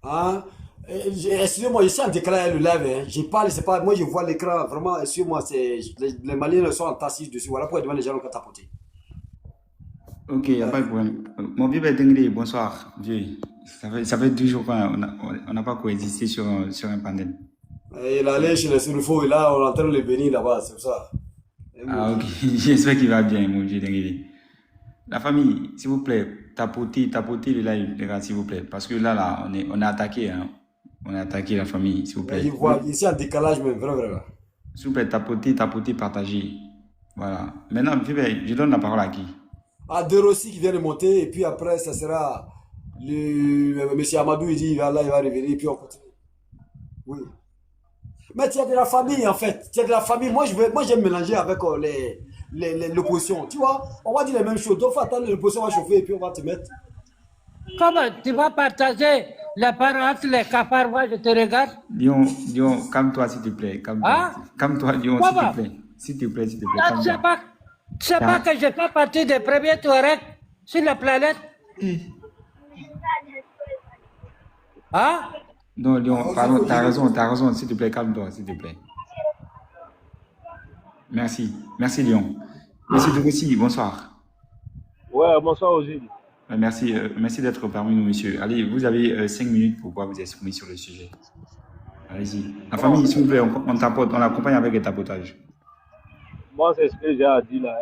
Hein? Excusez-moi, ici en décalé le live, hein. Je parle, c'est pas, moi je vois l'écran, vraiment, excusez-moi, les Maliens sont en tassis dessus, voilà pourquoi devant les gens ont tapoté. Ok, il n'y a pas de problème. Mon vieux Bedengli, bonsoir, vieux. Ça fait 2 jours qu'on n'a pas coexisté sur un panel. Il allait chez les surfaux et là, on est en train de le bénir là-bas, c'est ça. Ah ok, j'espère qu'il va bien, mon vieux Dengli. La famille, s'il vous plaît, tapotez le live, les gars, s'il vous plaît. Parce que là, on est attaqué, hein. On a attaqué la famille, s'il vous plaît. Il voit ici en décalage même, vraiment. S'il vous plaît, tapotez, partagez. Voilà. Maintenant, je donne la parole à qui? À De Rossi qui vient de monter, et puis après, ça sera monsieur Amadou, il dit, il va revenir, et puis on continue. Oui. Mais tu as de la famille, en fait. Tu as de la famille. Moi, j'aime mélanger avec l'opposition. Tu vois, on va dire les mêmes choses. Donc, il faut attendre l'opposition va chauffer, et puis on va te mettre. Comment tu vas partager la parole entre les cafards? Moi, je te regarde. Dion, calme-toi, s'il te plaît. Calme-toi, Dion, s'il te plaît. S'il te plaît, calme-toi. Tu sais pas que je fais partie des premiers Touaregs sur la planète? Hein? Non, Léon, pardon, t'as raison, s'il te plaît, calme-toi, s'il te plaît. Merci, Léon. Monsieur Dougossi, bonsoir. Ouais, bonsoir Ozil. Merci d'être parmi nous, monsieur. Allez, vous avez 5 minutes pour pouvoir vous exprimer sur le sujet. Allez-y. La famille, s'il vous plaît, on tapote, on l'accompagne avec le tapotage. Moi, c'est ce que j'ai à dire là.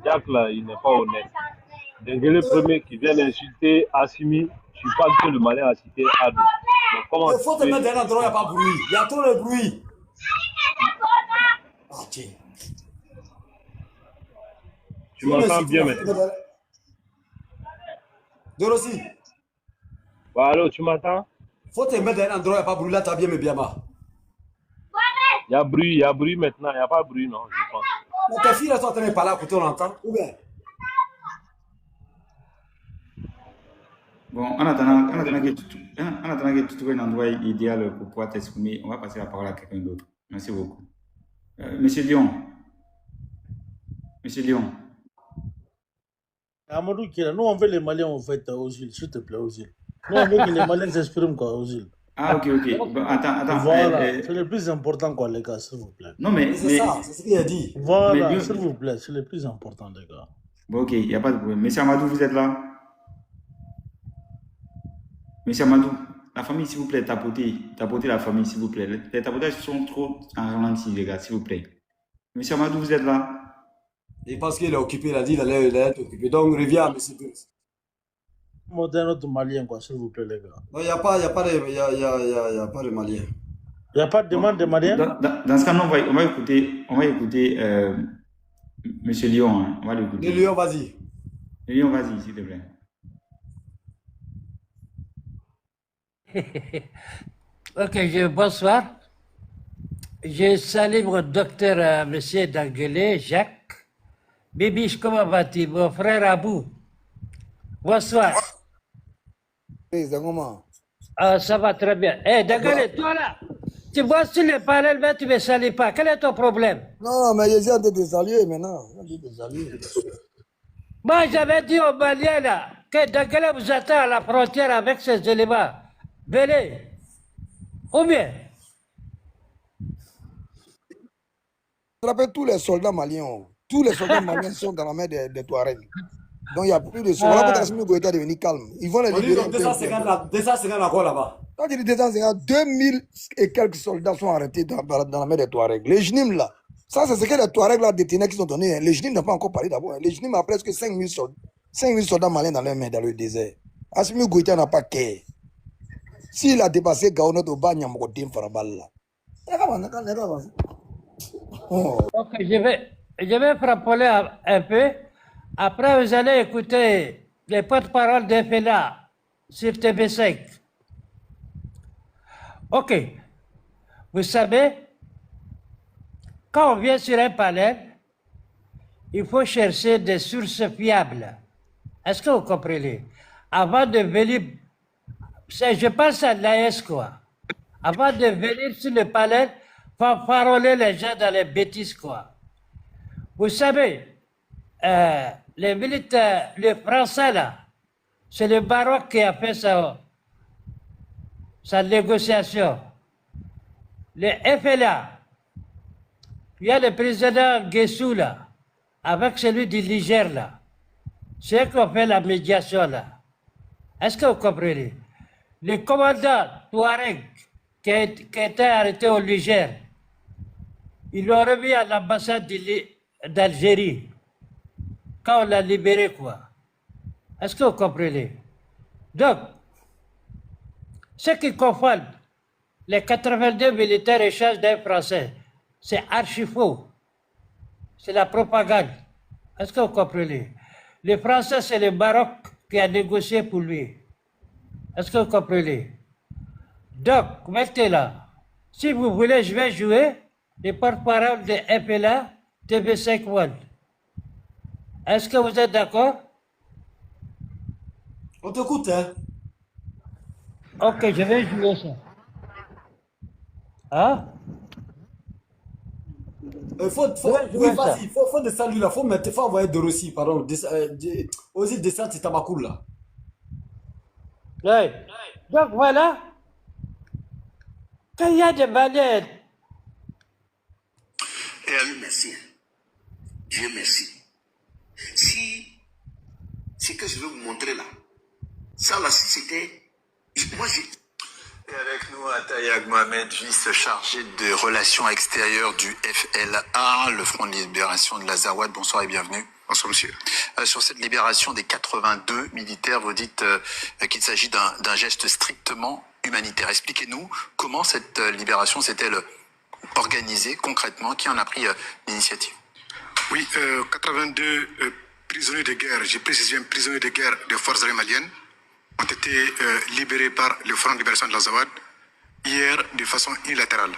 Jack, là, il n'est pas honnête. Dengele premier qui vient d'insulter Assimi, je parle que le Malien a cité Adou. Il faut te mettre dans un endroit où il n'y a pas de bruit. Il y a trop de bruit. Oh, tiens. Tu m'entends bien maintenant? De Rossi. Bah, allô, tu m'entends? Faut te mettre dans un endroit où il n'y a pas de bruit. Là, tu as bien, mais bien bas. Il y a bruit maintenant. Il n'y a pas de bruit, non, je pense. Mais tes filles, elles sont en train de parler à côté, on l'entend. Ou bien? Bon, en attendant que tu trouves un endroit idéal pour pouvoir t'exprimer, on va passer la parole à quelqu'un d'autre. Merci beaucoup. Monsieur Lyon. Amadou Kira, nous on veut les Maliens en fait, Ozil, s'il te plaît, Ozil. Nous on veut que les Maliens s'expriment, quoi, Ozil. Ah, ok. Bon, attends. Voilà, c'est le plus important, quoi, les gars, s'il vous plaît. Non, mais c'est ça, c'est ce qu'il a dit. Voilà, s'il vous plaît, c'est le plus important, les gars. Bon, ok, il n'y a pas de problème. Monsieur Amadou, vous êtes là? Monsieur Amadou, la famille, s'il vous plaît, tapotez la famille, s'il vous plaît. Les tapotages sont trop en ralenti, les gars, s'il vous plaît. Monsieur Amadou, vous êtes là? Et parce qu'il est occupé, il a dit qu'il allait être occupé. Donc, reviens, monsieur Pérez. Moderne autre malien, quoi, s'il vous plaît, les gars. Non, il n'y a pas de malien. Il n'y a pas de demande de malien? Dans ce cas, on va écouter monsieur Lyon. Hein. On va l'écouter. Le Lyon, vas-y. Le Lyon, vas-y, s'il te plaît. Ok, bonsoir. Je salue mon docteur, monsieur Dengele, Jacques. Bibiche, comment vas-tu, mon frère Abou? Bonsoir. Oui, c'est comment? Ah, ça va très bien. Eh, Dengele, toi là, tu vois sur le panel, mais tu ne me salues pas. Quel est ton problème? Non, mais je suis en train de te saluer maintenant. Moi, j'avais dit aux Maliens là, que Dengele vous attend à la frontière avec ces éléments. Venez. Ou bien, Je rappelle tous les soldats maliens. Tous les soldats maliens sont dans la main des Touaregs. Donc il n'y a plus de ce. Voilà pourquoi Assimi Goïta est devenu calme. Ils vont les On dit libérer. 250 encore là-bas. Quand il dit 250, 2000 et quelques soldats sont arrêtés dans la main des Touaregs. Les Jnim là, ça c'est ce que les Touaregs là détenaient qui sont donnés. Les Jnim n'ont pas encore parlé d'abord. Les Jnim ont presque 5000 soldats maliens dans leurs mains dans le désert. Assimi Goïta n'a pas qu'à. S'il a dépassé Gaono au bas, il y a un peu farabal là. ok, je vais frapper un peu. Après, vous allez écouter les porte-paroles de FELA sur TV5. Ok. Vous savez, quand on vient sur un panel, il faut chercher des sources fiables. Est-ce que vous comprenez? Avant de venir, je pense à l'AS quoi. Avant de venir sur le panel, il faut paroler les gens dans les bêtises quoi. Vous savez, les militaires, les Français là, c'est le Baroque qui a fait sa négociation. Les FLA, il y a le président Guessou là, avec celui du Niger là. C'est eux qui ont fait la médiation là. Est-ce que vous comprenez? Le commandant Touareg qui a été arrêté au Niger, ils l'ont remis à l'ambassade d'Algérie quand on l'a libéré quoi. Est-ce que vous comprenez? Donc, ceux qui confondent les 82 militaires échanges d'un Français, c'est archi faux. C'est la propagande. Est-ce que vous comprenez? Les Français, c'est le Maroc qui a négocié pour lui. Est-ce que vous comprenez? Donc, maintenant, si vous voulez, je vais jouer les porte-parole de FLA TV5 World. Est-ce que vous êtes d'accord? On t'écoute, hein? Ok, je vais jouer ça. Hein? Oui, vas-y, faut descendre lui là, faut envoyer de Rossi, pardon. Aussi descendre c'est Tamakoul là. Oui. Donc voilà. Quand il y a des manières. Dieu merci. Dieu merci. Si ce que je vais vous montrer là, ça là, si c'était. Moi j'ai. Et avec nous, Atayak Mohamed, vice-chargé de relations extérieures du FLA, le Front de libération de l'Azawad. Bonsoir et bienvenue. Bonsoir, monsieur. Sur cette libération des 82 militaires, vous dites qu'il s'agit d'un geste strictement humanitaire. Expliquez-nous comment cette libération s'est-elle organisée concrètement, qui en a pris l'initiative? Oui, 82 prisonniers de guerre, j'ai précisé prisonniers de guerre des forces armées maliennes, ont été libérés par le Front de libération de l'Azawad hier de façon unilatérale.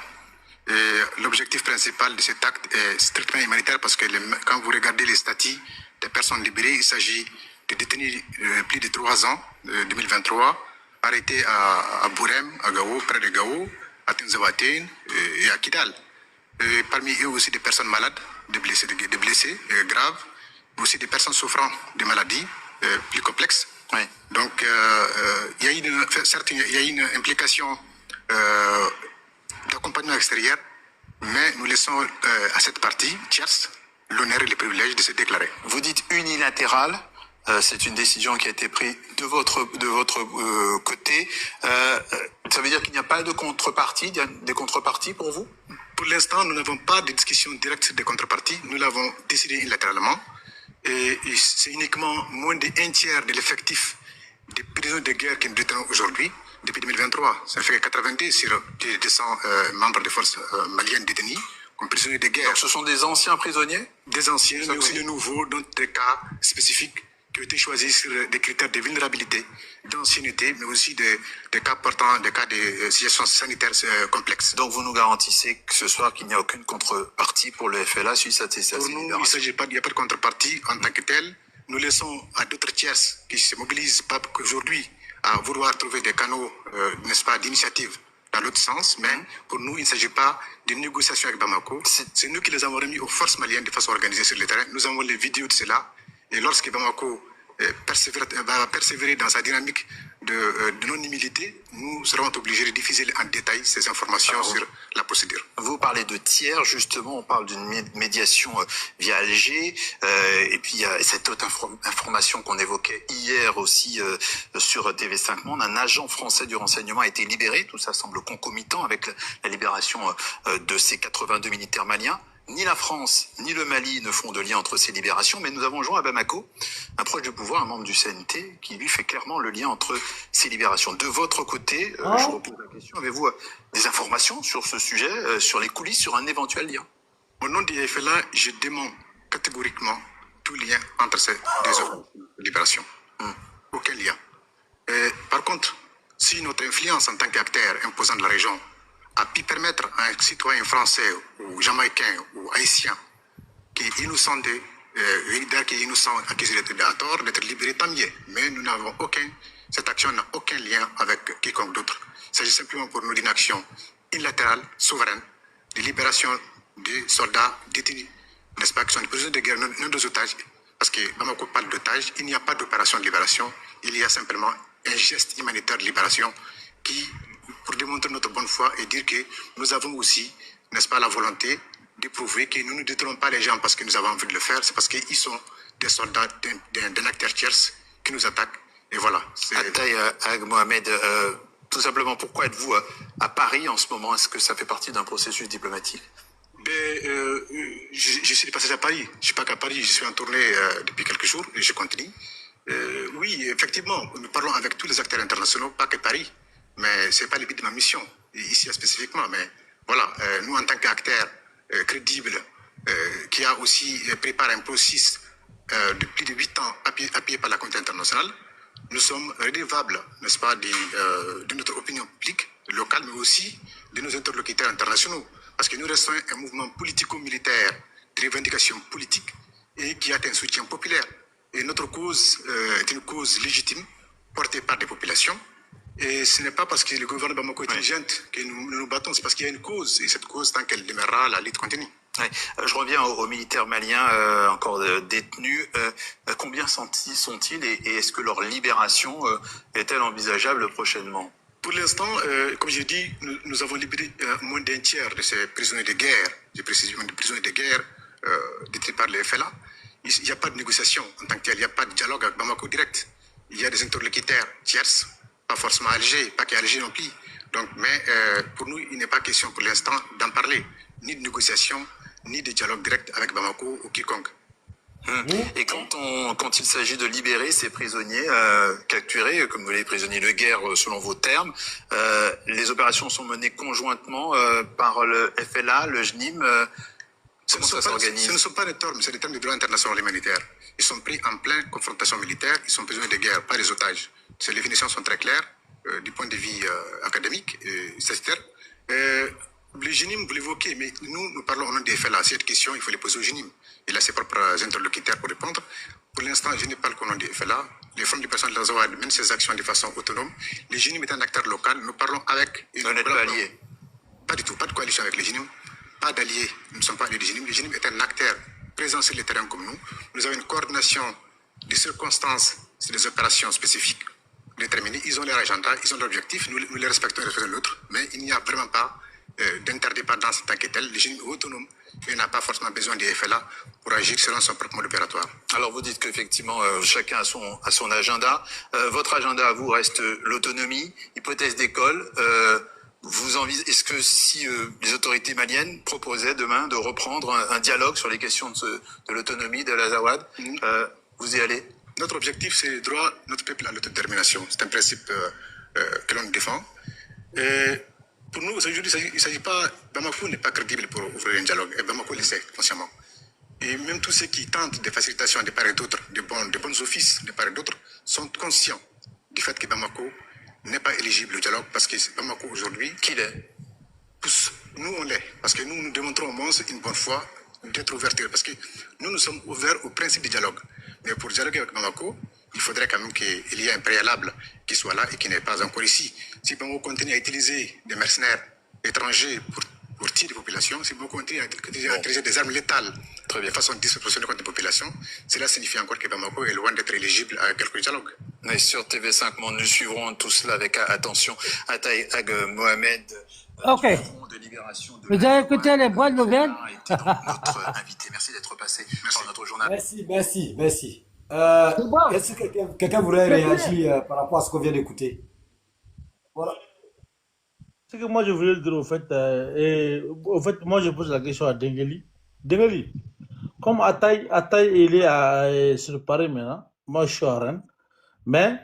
Et l'objectif principal de cet acte est strictement humanitaire parce que quand vous regardez les statuts des personnes libérées, il s'agit de détenus plus de 3 ans, 2023, arrêtés à Bourem, à Gao, près de Gao, à Tinzawaten et à Kidal. Et parmi eux aussi des personnes malades, des blessés graves, aussi des personnes souffrant de maladies plus complexes. Oui. Donc, il y a une implication d'accompagnement extérieur, mais nous laissons à cette partie tierce l'honneur et le privilège de se déclarer. Vous dites unilatéral, c'est une décision qui a été prise de votre côté. Ça veut dire qu'il n'y a pas de contrepartie, il y a des contreparties pour vous? Pour l'instant, nous n'avons pas de discussion directe des contreparties. Nous l'avons décidé unilatéralement. Et c'est uniquement moins d'un tiers de l'effectif des prisonniers de guerre que nous détenons aujourd'hui, depuis 2023. Ça fait 90 sur 200 membres des forces maliennes détenus comme prisonniers de guerre. Donc ce sont des anciens prisonniers? Des anciens, mais aussi de nouveaux, dans des cas spécifiques qui ont été choisis sur des critères de vulnérabilité, d'ancienneté, mais aussi des cas portant des cas de situations sanitaires complexes. Donc vous nous garantissez que ce soir qu'il n'y a aucune contrepartie pour le FLA suite à ces Pour nous, il n'y a pas de contrepartie en tant que telle. Nous laissons à d'autres tierces qui se mobilisent pas qu'aujourd'hui à vouloir trouver des canaux, n'est-ce pas, d'initiative dans l'autre sens, mais pour nous, il ne s'agit pas d'une négociation avec Bamako. C'est nous qui les avons remis aux forces maliennes de façon organisée sur le terrain. Nous avons les vidéos de cela. Et lorsque Bamako va persévérer dans sa dynamique de non-humilité, nous serons obligés de diffuser en détail ces informations sur la procédure. Vous parlez de tiers, justement, on parle d'une médiation via Alger, et puis il y a cette autre information qu'on évoquait hier aussi sur TV5 Monde, un agent français du renseignement a été libéré, tout ça semble concomitant avec la libération de ces 82 militaires maliens. Ni la France, ni le Mali ne font de lien entre ces libérations, mais nous avons joint à Bamako un proche du pouvoir, un membre du CNT, qui lui fait clairement le lien entre ces libérations. De votre côté, je repose la question, avez-vous des informations sur ce sujet, sur les coulisses, sur un éventuel lien? Au nom du FLA, je dément catégoriquement tout lien entre ces deux libérations. Aucun lien. Par contre, si notre influence en tant qu'acteur imposant de la région a pu permettre à un citoyen français ou jamaïcain ou haïtien qui est innocent accusé d'être tort, d'être libéré, tant mieux. Mais nous n'avons cette action n'a aucun lien avec quiconque d'autre. Il s'agit simplement pour nous d'une action unilatérale, souveraine, de libération des soldats détenus, n'est-ce pas, qui sont des prisonniers de guerre, non des otages. Parce que Bamako parle d'otages, il n'y a pas d'opération de libération, il y a simplement un geste humanitaire de libération qui, pour démontrer notre bonne foi et dire que nous avons aussi, n'est-ce pas, la volonté de prouver que nous ne détruisons pas les gens parce que nous avons envie de le faire, c'est parce qu'ils sont des soldats d'un acteur tierce qui nous attaquent. Et voilà. Ataï Ag Mohamed, tout simplement, pourquoi êtes-vous à Paris en ce moment? Est-ce que ça fait partie d'un processus diplomatique? Je suis de passage à Paris. Je ne suis pas qu'à Paris, je suis en tournée depuis quelques jours et je continue. Oui, effectivement, nous parlons avec tous les acteurs internationaux, pas que Paris. Mais ce n'est pas le but de ma mission, ici spécifiquement. Mais voilà, nous en tant qu'acteurs crédibles, qui a aussi préparé un processus de plus de 8 ans appuyé par la communauté internationale, nous sommes redevables, n'est-ce pas, de notre opinion publique locale, mais aussi de nos interlocuteurs internationaux. Parce que nous restons un mouvement politico-militaire de revendication politique et qui a un soutien populaire. Et notre cause est une cause légitime, portée par des populations. Et ce n'est pas parce que le gouvernement Bamako est intelligente que nous nous battons, c'est parce qu'il y a une cause. Et cette cause, tant qu'elle demeurera, la lutte continue. Ouais. Je reviens aux militaires maliens encore détenus. Combien sont-ils et est-ce que leur libération est-elle envisageable prochainement? Pour l'instant, comme j'ai dit, nous avons libéré moins d'un tiers de ces prisonniers de guerre, je précise, des prisonniers de guerre détenus par les FLA. Il n'y a pas de négociation en tant que tel, il n'y a pas de dialogue avec Bamako direct. Il y a des interlocuteurs tierces, pas forcément Alger, pas qu'Alger non plus. Donc, mais pour nous, il n'est pas question pour l'instant d'en parler, ni de négociation, ni de dialogue direct avec Bamako ou quiconque. Et quand il s'agit de libérer ces prisonniers capturés, comme vous les prisonniers de guerre selon vos termes, les opérations sont menées conjointement par le FLA, le JNIM. Ce ne sont pas des termes, c'est des termes du droit international humanitaire. Ils sont pris en pleine confrontation militaire, ils sont prisonniers de guerre, pas des otages. Ces définitions sont très claires du point de vue académique et statutaire. Le GNIM, vous l'évoquez, mais nous parlons au nom des FLA. Cette question, il faut les poser au GNIM. Il a ses propres interlocuteurs pour répondre. Pour l'instant, je ne parle qu'au nom des FLA. Les Front de Libération de l'Azawad mènent ses actions de façon autonome. Le GNIM est un acteur local. Nous parlons avec... Vous n'êtes pas alliés? Pas du tout. Pas de coalition avec le GNIM. Pas d'alliés. Nous ne sommes pas alliés du GNIM. Le GNIM est un acteur présent sur le terrain comme nous. Nous avons une coordination des circonstances sur des opérations spécifiques déterminées. Ils ont leur agenda, ils ont leur objectif. Nous les respectons les uns de l'autre. Mais il n'y a vraiment pas d'interdépendance en tant que tel. Le GNIM est autonome et n'a pas forcément besoin des FLA pour agir selon son propre mode opératoire. Alors vous dites qu'effectivement chacun a son agenda. Votre agenda à vous reste l'autonomie, hypothèse d'école. Est-ce que si les autorités maliennes proposaient demain de reprendre un dialogue sur les questions de l'autonomie de l'Azawad, vous y allez? Notre objectif, c'est le droit de notre peuple à l'autodétermination. C'est un principe que l'on défend. Pour nous, aujourd'hui, il ne s'agit pas... Bamako n'est pas crédible pour ouvrir un dialogue. Et Bamako le sait consciemment. Et même tous ceux qui tentent des facilitations de part et d'autre, de bons offices de part et d'autre, sont conscients du fait que Bamako n'est pas éligible au dialogue parce que Bamako aujourd'hui... Qui l'est? Tous. Nous, on l'est. Parce que nous démontrons au moins une bonne foi d'être ouverture. Parce que nous sommes ouverts au principe du dialogue. Mais pour dialoguer avec Bamako, il faudrait quand même qu'il y ait un préalable qui soit là et qui n'est pas encore ici. Si Bamako continue à utiliser des mercenaires étrangers pour tuer des populations, si Bamako continue à utiliser des armes létales contre les façons disproportionnées contre les populations, cela signifie encore que Bamako est loin d'être éligible à quelque dialogue. Mais sur TV5, nous suivrons tout cela avec attention. Ataï Ag Mohamed, Ok. de libération de Vous avez écouté les bonnes nouvelles? notre invité. Merci d'être passé par notre journal. Merci. Est-ce que quelqu'un voudrait réagir par rapport à ce qu'on vient d'écouter? Voilà. Ce que moi je voulais dire au fait, moi je pose la question à Dengeli. Dengeli, comme Ataï il est sur Paris maintenant, moi je suis à Rennes, mais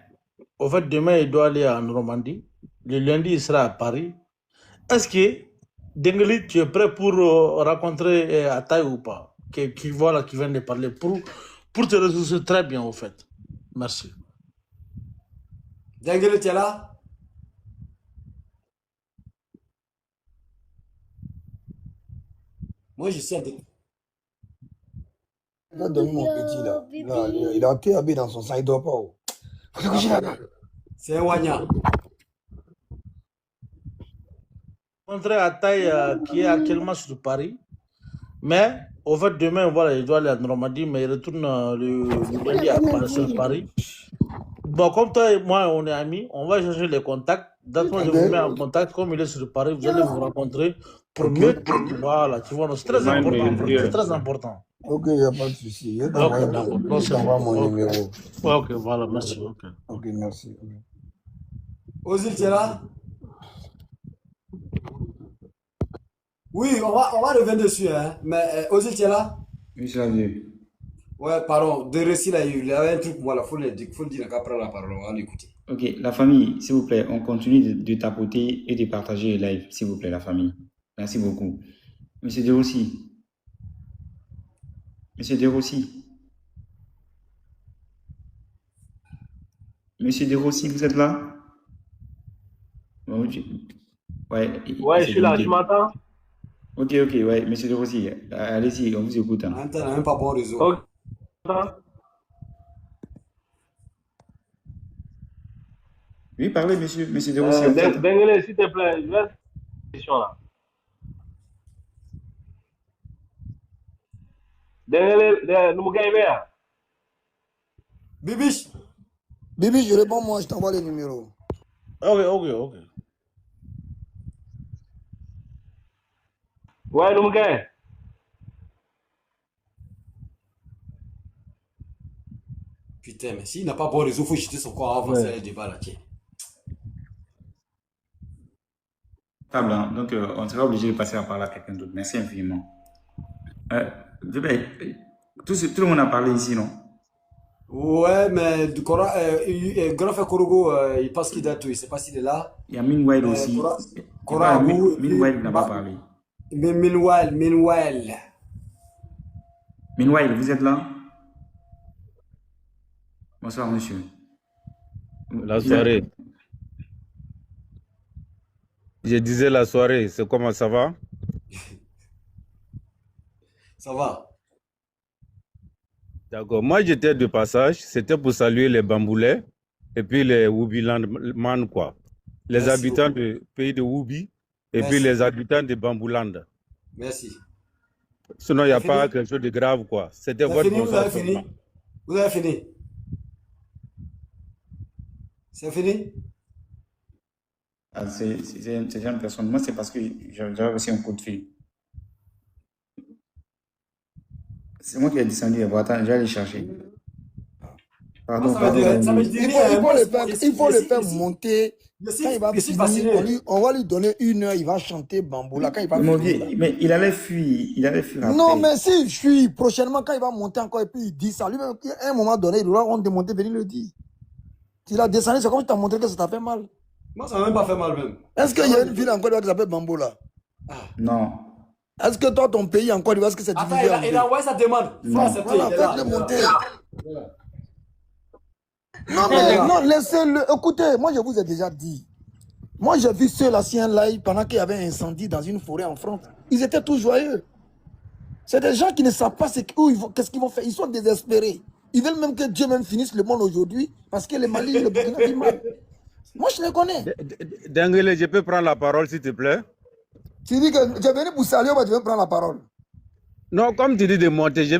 au fait demain il doit aller en Normandie, le lundi il sera à Paris. Est-ce que Dengeli, tu es prêt pour rencontrer Ataï ou pas, qui vient de parler, pour te ressourcer très bien au fait. Merci. Dengeli, tu es là? Moi, je sais. Il a donné mon petit là. Il a TAB dans son sang, il ne dort pas. C'est un Wanya. Rencontrer Ataï qui est actuellement sur Paris, mais au fait demain voilà, il doit aller à Normandie, mais il retourne le lundi à sur Paris. Bon, comme toi et moi on est amis, on va chercher les contacts. D'accord, je vous mets en contact. Comme il est sur Paris, vous allez vous rencontrer pour mieux. Voilà, tu vois, c'est très important. C'est très important. Ok, il n'y a pas de souci. Je t'envoie mon numéro. Ok, voilà, merci. Ok, merci. Ozil, tu es là? Oui, on va revenir dessus, hein. Mais Ozil, tu es là? Oui, je l'ai vu. Ouais, pardon, de récit là, il y avait un truc, voilà, faut le dire qu'après la parole, on va l'écouter. Ok, la famille, s'il vous plaît, on continue de tapoter et de partager le live, s'il vous plaît, la famille. Merci beaucoup. Monsieur De Rossi. Monsieur De Rossi. Monsieur De Rossi, vous êtes là? Ouais, je suis là, tu m'entends? Ok, ouais, monsieur De Rossi, allez-y, on vous écoute. On n'a même pas bon réseau. Ok. Oui, parlez, monsieur De Rossi. Dengele, s'il te plaît, je vais une question là. Dengele, nous gagnons bien. Bibiche, je réponds moi, je t'envoie les numéros. Ok. Ouais, nous gagnons. Putain, mais s'il n'a pas bon réseau, il faut jeter son corps avant le débat là. Tiens. Donc, on sera obligé de passer à parler à quelqu'un d'autre. Merci infiniment. Tout le monde a parlé ici, non? Ouais, mais Grand Frère Korogo, il pense qu'il date, il ne sait pas s'il est là. Il y a Minwell aussi. Minwell n'a pas parlé. Minwell, vous êtes là? Bonsoir, monsieur. La soirée. Je disais la soirée, c'est comment ça va? Ça va. D'accord. Moi, j'étais de passage. C'était pour saluer les Bamboulais et puis les Wubilandman, quoi. Les habitants du pays de Wubi et puis les habitants de Bambouland. Merci. Sinon, il n'y a pas quelque chose de grave, quoi. C'était votre bonsoir. Vous avez fini? C'est fini? C'est une personne. Moi, c'est parce que j'avais aussi un coup de fil. C'est moi qui ai descendu. Attends, je vais aller chercher. Pardon. Il faut le faire monter. Quand il va finir, on va lui donner 1 heure, il va chanter Bamboula. Quand il va mais il allait fuir. Après. Non, mais s'il fuit, prochainement, quand il va monter encore et puis il dit ça, lui-même, à un moment donné, il aura honte de monter, venir le dire. S'il a descendu, c'est comme si tu as montré que ça t'a fait mal. Moi, ça m'a même pas fait mal, même. Est-ce qu'il y a une ville en Côte d'Ivoire qui s'appelle Bamboula? Non. Est-ce que toi, ton pays en Côte d'Ivoire, est-ce que c'est divisé? Attends, il a envoyé sa demande. Voilà, faites-le monter. Non, laissez-le. Écoutez, moi, je vous ai déjà dit. Moi, j'ai vu ceux-là sur un live pendant qu'il y avait un incendie dans une forêt en France. Ils étaient tous joyeux. C'est des gens qui ne savent pas qu'est-ce qu'ils vont faire. Ils sont désespérés. Ils veulent même que Dieu même finisse le monde aujourd'hui parce que les Mali et le Burkina vivent mal. Moi, je les connais. Dengele, je peux prendre la parole, s'il te plaît? Tu dis que j'ai venu pour saluer, mais tu veux prendre la parole. Non, comme tu dis de monter, si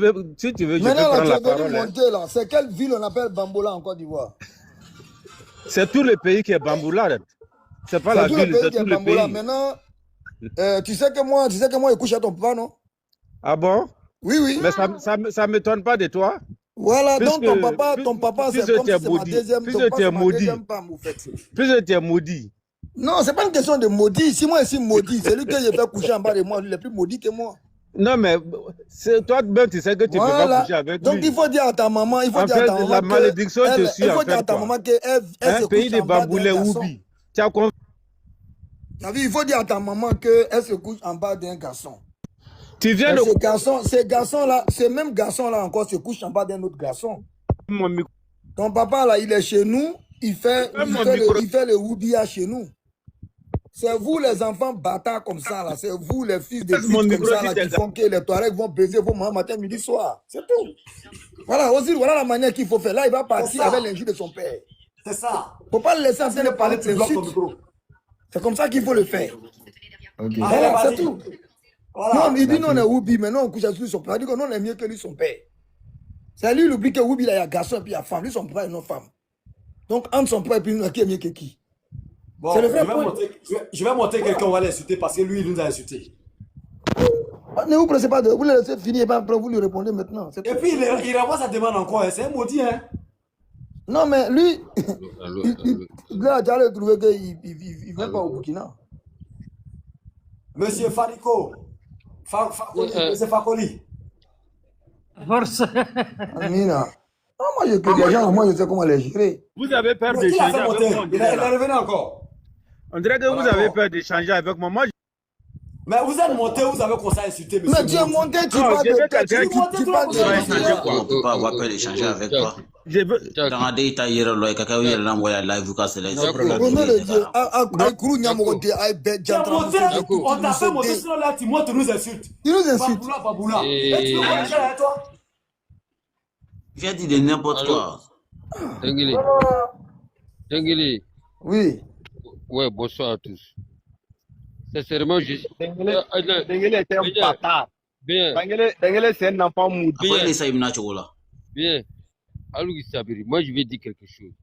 tu veux, je peux Maintenant, là, prendre tu la es venu parole. Hein. monter, là. C'est quelle ville on appelle Bamboula en Côte d'Ivoire? C'est tout le pays qui est Bamboula. C'est pas la ville, c'est tout le Bamboula. pays. Maintenant, tu sais que moi, il couche à ton papa, non? Ah bon? Oui, oui. Mais ça ne m'étonne pas de toi. Voilà, donc ton papa, c'est comme si c'est ma deuxième femme, en fait. Puisque tu es maudit. Non, c'est pas une question de maudit. Si moi, je suis maudit, c'est lui que je vais coucher en bas de moi, lui, il est plus maudit que moi. Non, mais toi-même, tu sais que tu ne peux pas coucher avec lui. Donc, il faut dire à ta maman, la malédiction te suit en fait. Il faut dire à ta maman qu'elle se pays couche de en bas d'un Bamboulé garçon. Oubi. Il faut dire à ta maman qu'elle se couche en bas d'un garçon. Tu viens de... Ces garçons-là, ces mêmes garçons-là encore se couchent en bas d'un autre garçon. Ton papa, là, il est chez nous, il fait le Woubia chez nous. C'est vous les enfants bâtards comme ça, là. C'est vous les fils de pute comme ça, là, qui font que les Touaregs vont baiser vos mamans matin, midi, soir. C'est tout. Voilà, aussi, voilà la manière qu'il faut faire. Là, il va partir avec l'injure de son père. C'est ça. Faut pas le laisser en train de parler de l'insulte. C'est comme ça qu'il faut le faire. Ok. Voilà, c'est tout. Voilà. Non, il dit non, on est Woubi, mais non, on couche avec son père. Il dit que non, on est mieux que lui, son père. C'est lui, il oublie que Woubi, il y a garçon et puis il y a femme. Lui, son père est non femme. Donc, entre son père et puis nous, qui est mieux que qui? Bon, je vais monter quelqu'un, on va l'insulter parce que lui, il nous a insultés. Ne vous pressez pas de... Vous le laissez finir et puis après, vous lui répondez maintenant. Et puis, il renvoie sa demande encore. C'est un maudit, hein? Non, mais lui, il a déjà trouvé qu'il ne vient pas au Burkina. Monsieur Fariko. Monsieur Fakoli. Force. Amina. Non, moi, je connais des gens, moi, je sais comment les gérer. Vous avez peur d'échanger avec moi. Il est revenu encore. On dirait que vous avez peur d'échanger avec moi. Mais vous êtes monté, vous avez commencé à insulter, monsieur. Mais tu es monté, tu parles de tête. Tu parles de... On ne peut pas avoir peur d'échanger avec toi. Dans un détail, il y a quelqu'un qui est envoyé live, vous cassez les yeux. On t'a fait monter sur là, tu montes, tu nous insultes. Tu nous insultes. Baboula. Et tu veux pas échanger avec toi? Viens dire de n'importe quoi. Dengeli. Oui. Ouais, bonsoir à tous. Sincèrement, je suis. Dengeli est un bâtard. Bien. Dengeli, c'est un enfant mou. Bien. Alors, Sabiri, moi, je vais dire quelque chose.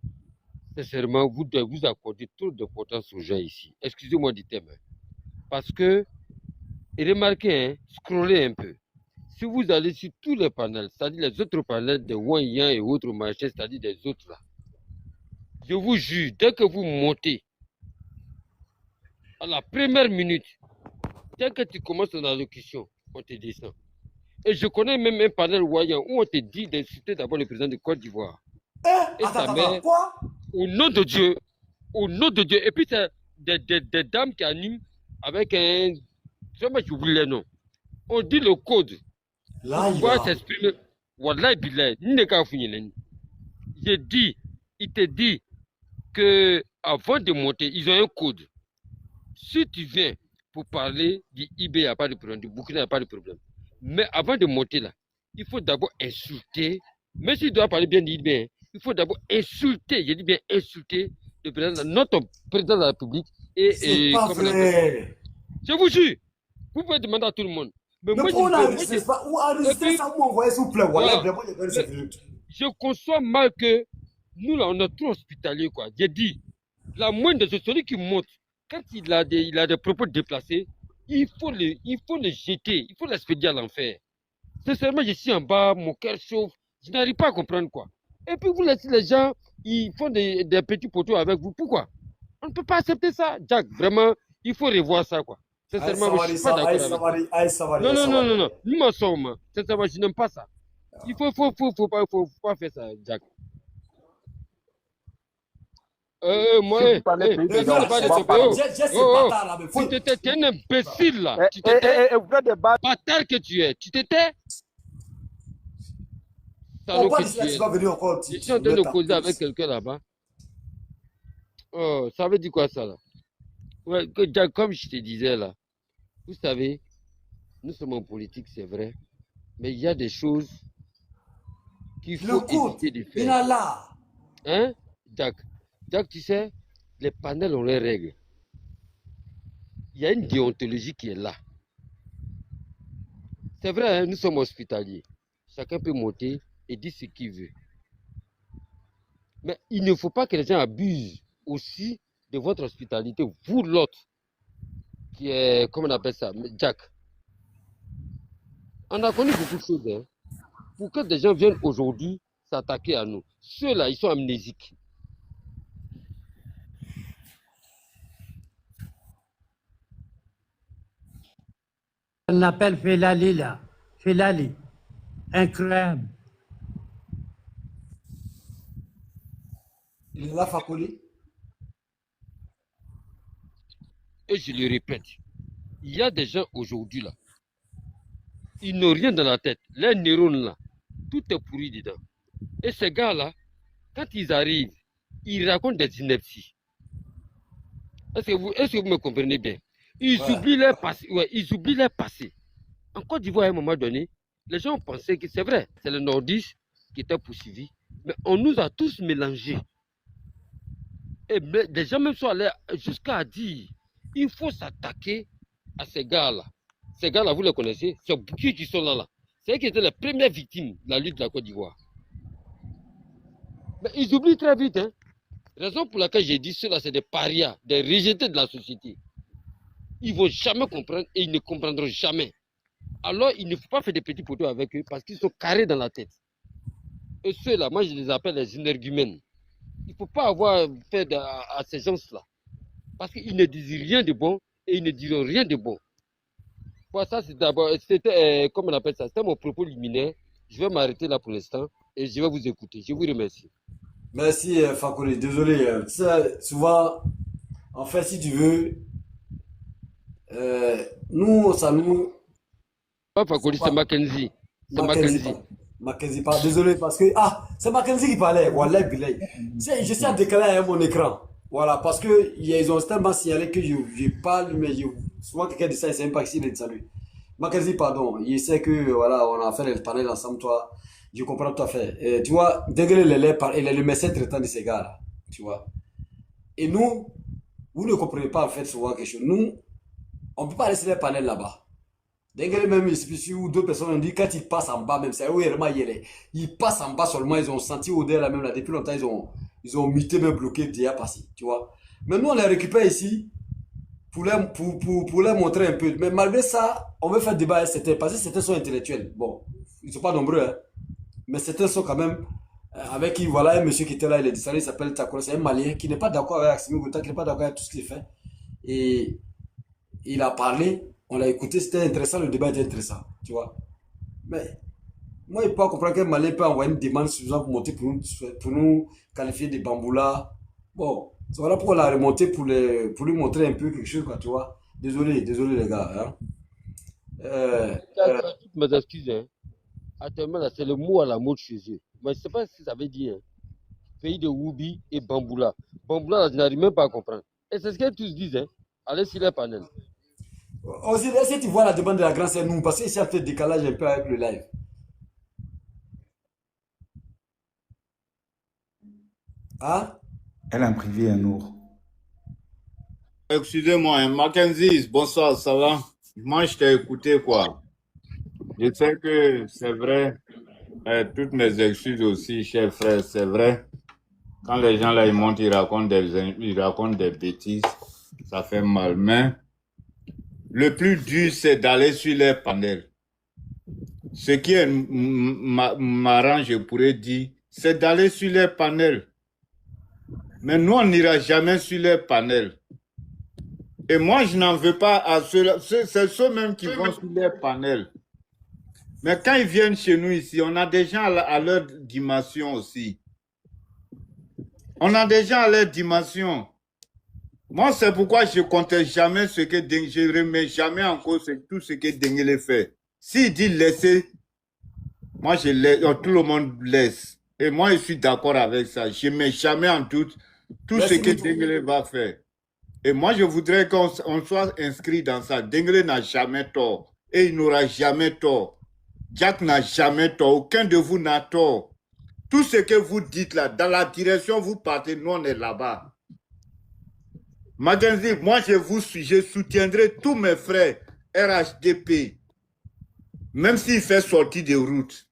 Sincèrement, vous accordez trop d'importance aux gens ici. Excusez-moi du thème. Parce que, remarquez, scrollez un peu. Si vous allez sur tous les panels, c'est-à-dire les autres panels de Wanyan et autres machins, c'est-à-dire des autres là, je vous jure, dès que vous montez, à la première minute, dès que tu commences ton allocution, on te descend. Et je connais même un panel Wanyan où on te dit d'insulter d'abord le président de Côte d'Ivoire. Et sa mère, quoi? au nom de Dieu, et puis c'est des dames qui animent avec un... Je oublie les noms. On dit le code. Là, il va s'exprimer. Wallahi billahi, j'ai dit, il te dit que avant de monter, ils ont un code. Si tu viens pour parler du IB, il n'y a pas de problème, du Burkina, il n'y a pas de problème. Mais avant de monter là, il faut d'abord insulter, même s'il doit parler bien du IB, il faut d'abord insulter, j'ai dit bien insulter le président, notre président de la République. C'est pas vrai. Je vous jure, vous pouvez demander à tout le monde. Mais moi, on enregistre ça, ou enregistrer ça, ou envoyer s'il vous plaît. Voilà, vraiment, je conçois mal que nous, là, on est trop hospitaliers, quoi. J'ai dit, la moindre de celui qui monte, quand il a des propos déplacés, il faut le jeter, il faut l'expédier à l'enfer. Sincèrement, je suis en bas, mon cœur chauffe, je n'arrive pas à comprendre, quoi. Et puis, vous laissez les gens, ils font des petits poteaux avec vous. Pourquoi? On ne peut pas accepter ça. Jack, vraiment, il faut revoir ça, quoi. Sincèrement, je ne suis pas d'accord avec ça. Non. Nous m'en sommes. Sincèrement, je n'aime pas ça. Il faut pas faire ça, Jack. Moi, tu t'étais un imbécile, là. Tu t'étais bâtard que tu es. Tu t'étais... Salaud que tu es. Je suis en train de causer avec quelqu'un là-bas. Oh, ça veut dire quoi, ça, là? Ouais, Jack, comme je te disais, là, vous savez, nous sommes en politique, c'est vrai, mais il y a des choses qu'il faut éviter de faire. Il est là. Hein, Jack? Jack, tu sais, les panels ont les règles. Il y a une déontologie qui est là. C'est vrai, hein, nous sommes hospitaliers. Chacun peut monter et dire ce qu'il veut. Mais il ne faut pas que les gens abusent aussi de votre hospitalité. Vous, l'autre, qui est, comment on appelle ça, Jack. On a connu beaucoup de choses. Hein. Pour que des gens viennent aujourd'hui s'attaquer à nous. Ceux-là, ils sont amnésiques. On appelle Felali là. Felali. Incroyable. Il est là, Fakoli. Et je le répète, il y a des gens aujourd'hui là, ils n'ont rien dans la tête. Les neurones là, tout est pourri dedans. Et ces gars-là, quand ils arrivent, ils racontent des inepties. Est-ce que vous me comprenez bien? Ils oublient leur passé. Ouais, ils oublient leur passé. En Côte d'Ivoire, à un moment donné, les gens pensaient que c'est vrai, c'est le nordiste qui était poursuivi. Mais on nous a tous mélangés. Et des gens même sont allés jusqu'à dire il faut s'attaquer à ces gars-là. Ces gars-là, vous les connaissez? C'est Bouki qui sont là. C'est eux qui étaient les premières victimes de la lutte de la Côte d'Ivoire. Mais ils oublient très vite. Hein. Raison pour laquelle j'ai dit cela, c'est des parias, des rejetés de la société. Ils ne vont jamais comprendre et ils ne comprendront jamais. Alors, il ne faut pas faire des petits poteaux avec eux parce qu'ils sont carrés dans la tête. Et ceux-là, moi, je les appelle les énergumènes. Il ne faut pas avoir fait à ces gens-là. Parce qu'ils ne disent rien de bon et ils ne diront rien de bon. Bon, ça, c'est d'abord, c'était, comment on appelle ça, c'était mon propos liminaire. Je vais m'arrêter là pour l'instant et je vais vous écouter. Je vous remercie. Merci, Fakoli. Désolé. Souvent, en fait, si tu veux, nous, ça nous. Pas Fakoli, c'est Mackenzie. C'est Mackenzie. Mackenzie, désolé parce que. Ah, c'est Mackenzie qui parlait. Wallah, Bilay. Je suis en décalage à mon écran. Voilà, parce que ils ont tellement signalé que je parle, mais souvent quelqu'un dit ça, il ne sait même pas qui est de salut. Mackenzie, pardon. Il sait que, voilà, on a fait le panel ensemble, toi. Je comprends tout à fait. Et, tu vois, Dengue il est le médecin traitant de ces gars-là. Tu vois. Et nous, vous ne comprenez pas en fait souvent quelque chose. Nous, on ne peut pas laisser les panels là-bas. Dengue même, il suffit où deux personnes ont dit quand ils passent en bas, même, c'est où ils passent en bas seulement, ils ont senti odeur là même là. Depuis longtemps, ils ont muté, même bloqué déjà passé. Tu vois. Mais nous, on les récupère ici pour les montrer un peu. Mais malgré ça, on veut faire débat avec certains, parce que certains sont intellectuels. Bon, ils ne sont pas nombreux, hein. Mais certains sont quand même avec qui, voilà, un monsieur qui était là, il est décédé, il s'appelle Takolo, c'est un Malien qui n'est pas d'accord avec Assimi Goïta, qui n'est pas d'accord avec tout ce qu'il fait. Et il a parlé, on l'a écouté, c'était intéressant, le débat était intéressant, tu vois. Mais moi, je ne peux pas comprendre qu'un Malien peut envoyer une demande suffisante pour monter pour nous qualifier de bamboula. Bon, voilà pourquoi on l'a remonté pour lui montrer un peu quelque chose, quoi, tu vois. Désolé les gars. Hein. Toutes mes excuses, hein. Actuellement, c'est le mot à la mode chez eux. Mais je ne sais pas ce que ça veut dire. Hein. Pays de Woubi et Bamboula. Bamboula, là, je n'arrive même pas à comprendre. Et c'est ce qu'ils tous disent. Hein. Allez sur les panels. Aussi, est-ce que tu vois la demande de la grande scène nous? Parce que ça fait décalage un peu avec le live. Hein? Elle a en privé un ours. Excusez-moi, Mackenzie, bonsoir, ça va? Moi, je t'ai écouté, quoi. Je sais que c'est vrai, toutes mes excuses aussi, cher frère, c'est vrai. Quand les gens là, ils montent, ils racontent des bêtises, ça fait mal. Mais le plus dur, c'est d'aller sur les panels. Ce qui est marrant, je pourrais dire, c'est d'aller sur les panels. Mais nous, on n'ira jamais sur les panels. Et moi, je n'en veux pas à ceux-là. C'est ceux même qui vont sur les panels. Mais quand ils viennent chez nous ici, on a des gens à leur dimension aussi. On a des gens à leur dimension. Moi, c'est pourquoi je ne comptais jamais ce que Dengue, je ne remets jamais en cause tout ce que Dengue fait. S'il dit laisser, moi, je laisse, tout le monde laisse. Et moi, je suis d'accord avec ça. Je ne mets jamais en doute tout ce que Dengue va faire. Et moi, je voudrais qu'on soit inscrit dans ça. Dengue n'a jamais tort. Et il n'aura jamais tort. Jack n'a jamais tort, aucun de vous n'a tort. Tout ce que vous dites là, dans la direction où vous partez, nous on est là-bas. Mackenzie, moi je soutiendrai tous mes frères RHDP. même s'il fait sortir des routes,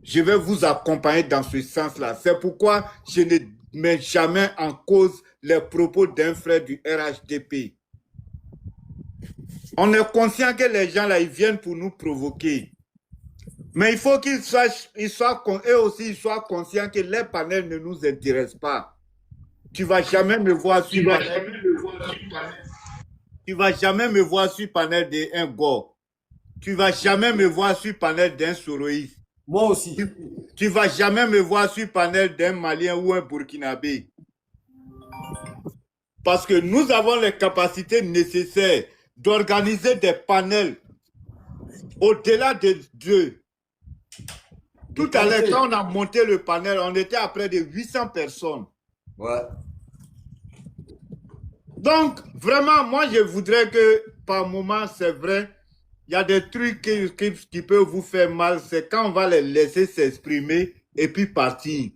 je vais vous accompagner dans ce sens-là. C'est pourquoi je ne mets jamais en cause les propos d'un frère du RHDP. On est conscient que les gens là, ils viennent pour nous provoquer. Mais il faut qu'ils soient, eux aussi, ils soient conscients que les panels ne nous intéressent pas. Tu vas jamais me voir sur panel. Tu vas jamais me voir sur panel d'un Go. Tu vas jamais me voir sur panel d'un Soroïs. Moi aussi. Tu vas jamais me voir sur panel d'un Malien ou un Burkinabé. Parce que nous avons les capacités nécessaires d'organiser des panels au-delà de Dieu. Tout à l'heure, quand on a monté le panel, on était à près de 800 personnes. Ouais. Donc, vraiment, moi, je voudrais que, par moment, c'est vrai, il y a des trucs qui peuvent vous faire mal. C'est quand on va les laisser s'exprimer et puis partir.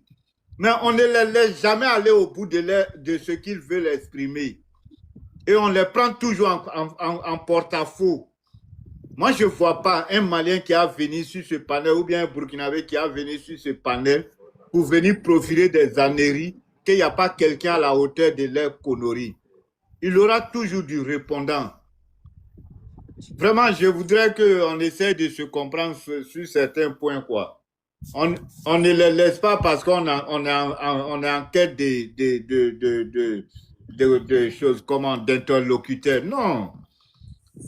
Mais on ne les laisse jamais aller au bout de ce qu'ils veulent exprimer. Et on les prend toujours en porte-à-faux. Moi, je ne vois pas un Malien qui a venu sur ce panel ou bien un Burkinabé qui a venu sur ce panel pour venir profiler des âneries, qu'il n'y a pas quelqu'un à la hauteur de leur connerie. Il aura toujours du répondant. Vraiment, je voudrais qu'on essaie de se comprendre sur certains points, quoi. On ne les laisse pas parce qu'on est en quête de choses comme d'interlocuteurs. Non.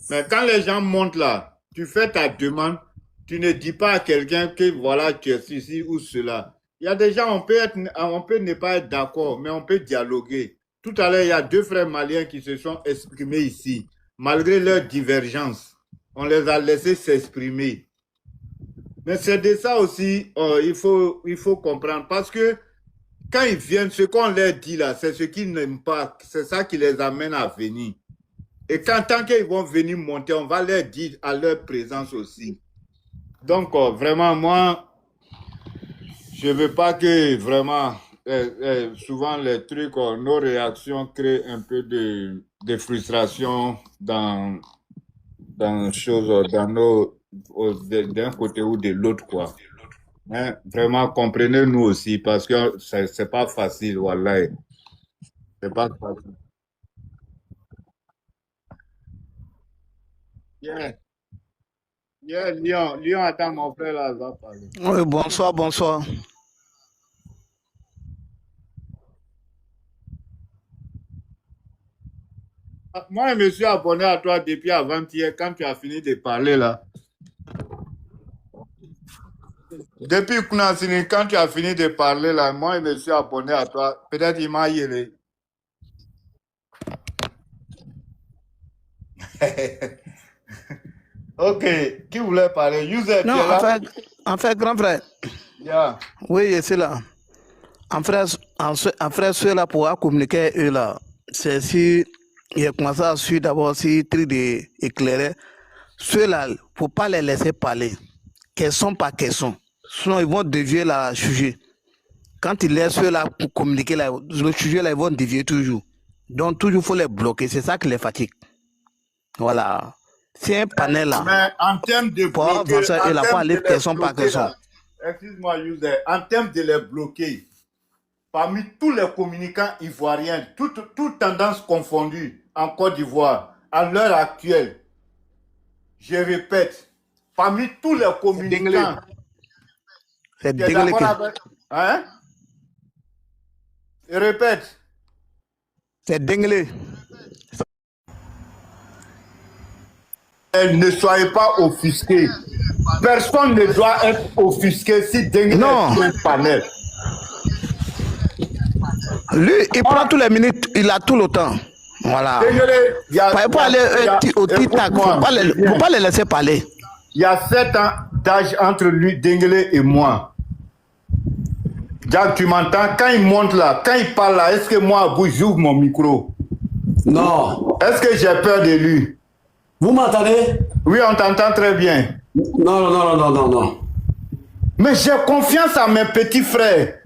Mais quand les gens montent là, tu fais ta demande, tu ne dis pas à quelqu'un que voilà, tu es ceci ou cela. Il y a des gens, on peut ne pas être d'accord, mais on peut dialoguer. Tout à l'heure, il y a 2 frères maliens qui se sont exprimés ici. Malgré leurs divergences, on les a laissés s'exprimer. Mais c'est de ça aussi, il faut comprendre. Parce que quand ils viennent, ce qu'on leur dit là, c'est ce qu'ils n'aiment pas. C'est ça qui les amène à venir. Et tant qu'ils vont venir monter, on va leur dire à leur présence aussi. Donc, vraiment, moi, je ne veux pas que vraiment, souvent les trucs, nos réactions créent un peu de frustration d'un côté ou de l'autre, quoi. Hein? Vraiment, comprenez-nous aussi, parce que c'est pas facile, voilà. C'est pas facile. Lyon, attends, mon frère là, va parler. Oui, bonsoir. Moi, je me suis abonné à toi depuis avant-hier, quand tu as fini de parler là. Depuis quand tu as fini de parler là, moi, je me suis abonné à toi. Peut-être il m'a yélé. Ok, qui voulait parler? User, non, tu es là? en fait, grand frère. Yeah. Oui, je suis là. En frère, ceux-là pour communiquer, eux là, c'est si il a commencé à suivre d'abord si truc d'éclairer. Ceux-là, il ne faut pas les laisser parler. Question par question. Sinon, ils vont dévier le sujet. Quand ils laissent ceux-là pour communiquer, là, le sujet, là, ils vont dévier toujours. Donc, toujours, il faut les bloquer. C'est ça qui les fatigue. Voilà. C'est un panel là. Mais en termes de bloquer, il n'a pas aller question par question. Excuse-moi, user. En termes de les bloquer, parmi tous les communicants ivoiriens, toutes tendances confondues en Côte d'Ivoire, à l'heure actuelle, je répète, parmi tous les communicants, c'est dégueulasse. Hein? Je répète. C'est dégueulasse. Ne soyez pas offusqués. Personne ne doit être offusqué si Dengue est un panel. Lui, il prend tous les minutes, il a tout le temps. Voilà. Il faut pas aller au tic-tac, il ne faut pas les laisser parler. Il y a 7 ans d'âge entre lui, Dengue et moi. Jack, tu m'entends? Quand il monte là, quand il parle là, est-ce que moi, j'ouvre mon micro? Non. Est-ce que j'ai peur de lui? Vous m'entendez? Oui, on t'entend très bien. Non. Mais j'ai confiance à mes petits frères.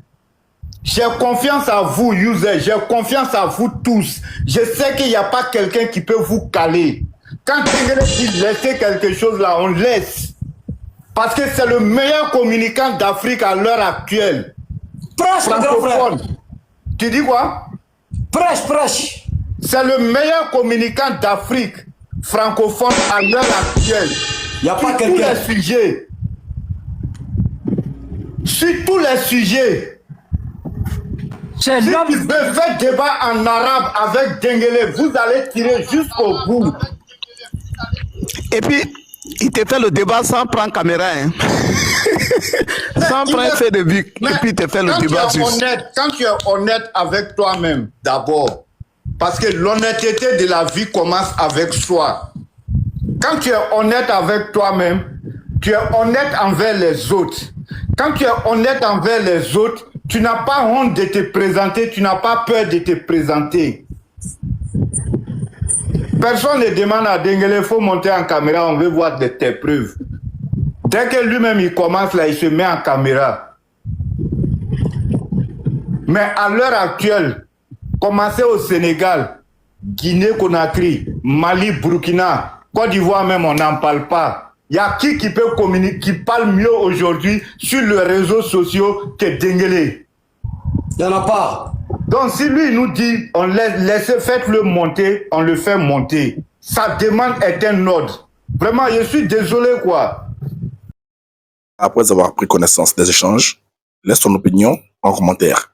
J'ai confiance à vous, user. J'ai confiance à vous tous. Je sais qu'il n'y a pas quelqu'un qui peut vous caler. Quand Dengele dit laisser quelque chose là, on laisse. Parce que c'est le meilleur communicant d'Afrique à l'heure actuelle. Prêche, grand frère. Tu dis quoi? Prêche. C'est le meilleur communicant d'Afrique francophone à l'heure actuelle. Il n'y a pas quelqu'un. Sur tous les sujets. Si tu veux faire débat en arabe avec Dengele, vous allez tirer jusqu'au bout. Et puis, il te fait le débat sans prendre caméra. Hein. Sans prendre fait de but. Et puis, il te fait le débat juste. Quand tu es honnête avec toi-même, d'abord, parce que l'honnêteté de la vie commence avec soi. Quand tu es honnête avec toi-même, tu es honnête envers les autres. Quand tu es honnête envers les autres, tu n'as pas honte de te présenter, tu n'as pas peur de te présenter. Personne ne demande à Dengele, il faut monter en caméra, on veut voir tes preuves. Dès que lui-même il commence là, il se met en caméra. Mais à l'heure actuelle, commencez au Sénégal, Guinée, Conakry, Mali, Burkina, Côte d'Ivoire même, on n'en parle pas. Il y a qui peut communiquer, qui parle mieux aujourd'hui sur les réseaux sociaux que Dengele? Il n'y en a pas. Donc si lui nous dit, on laisse, faites-le monter, on le fait monter. Sa demande est un ordre. Vraiment, je suis désolé quoi. Après avoir pris connaissance des échanges, laisse ton opinion en commentaire.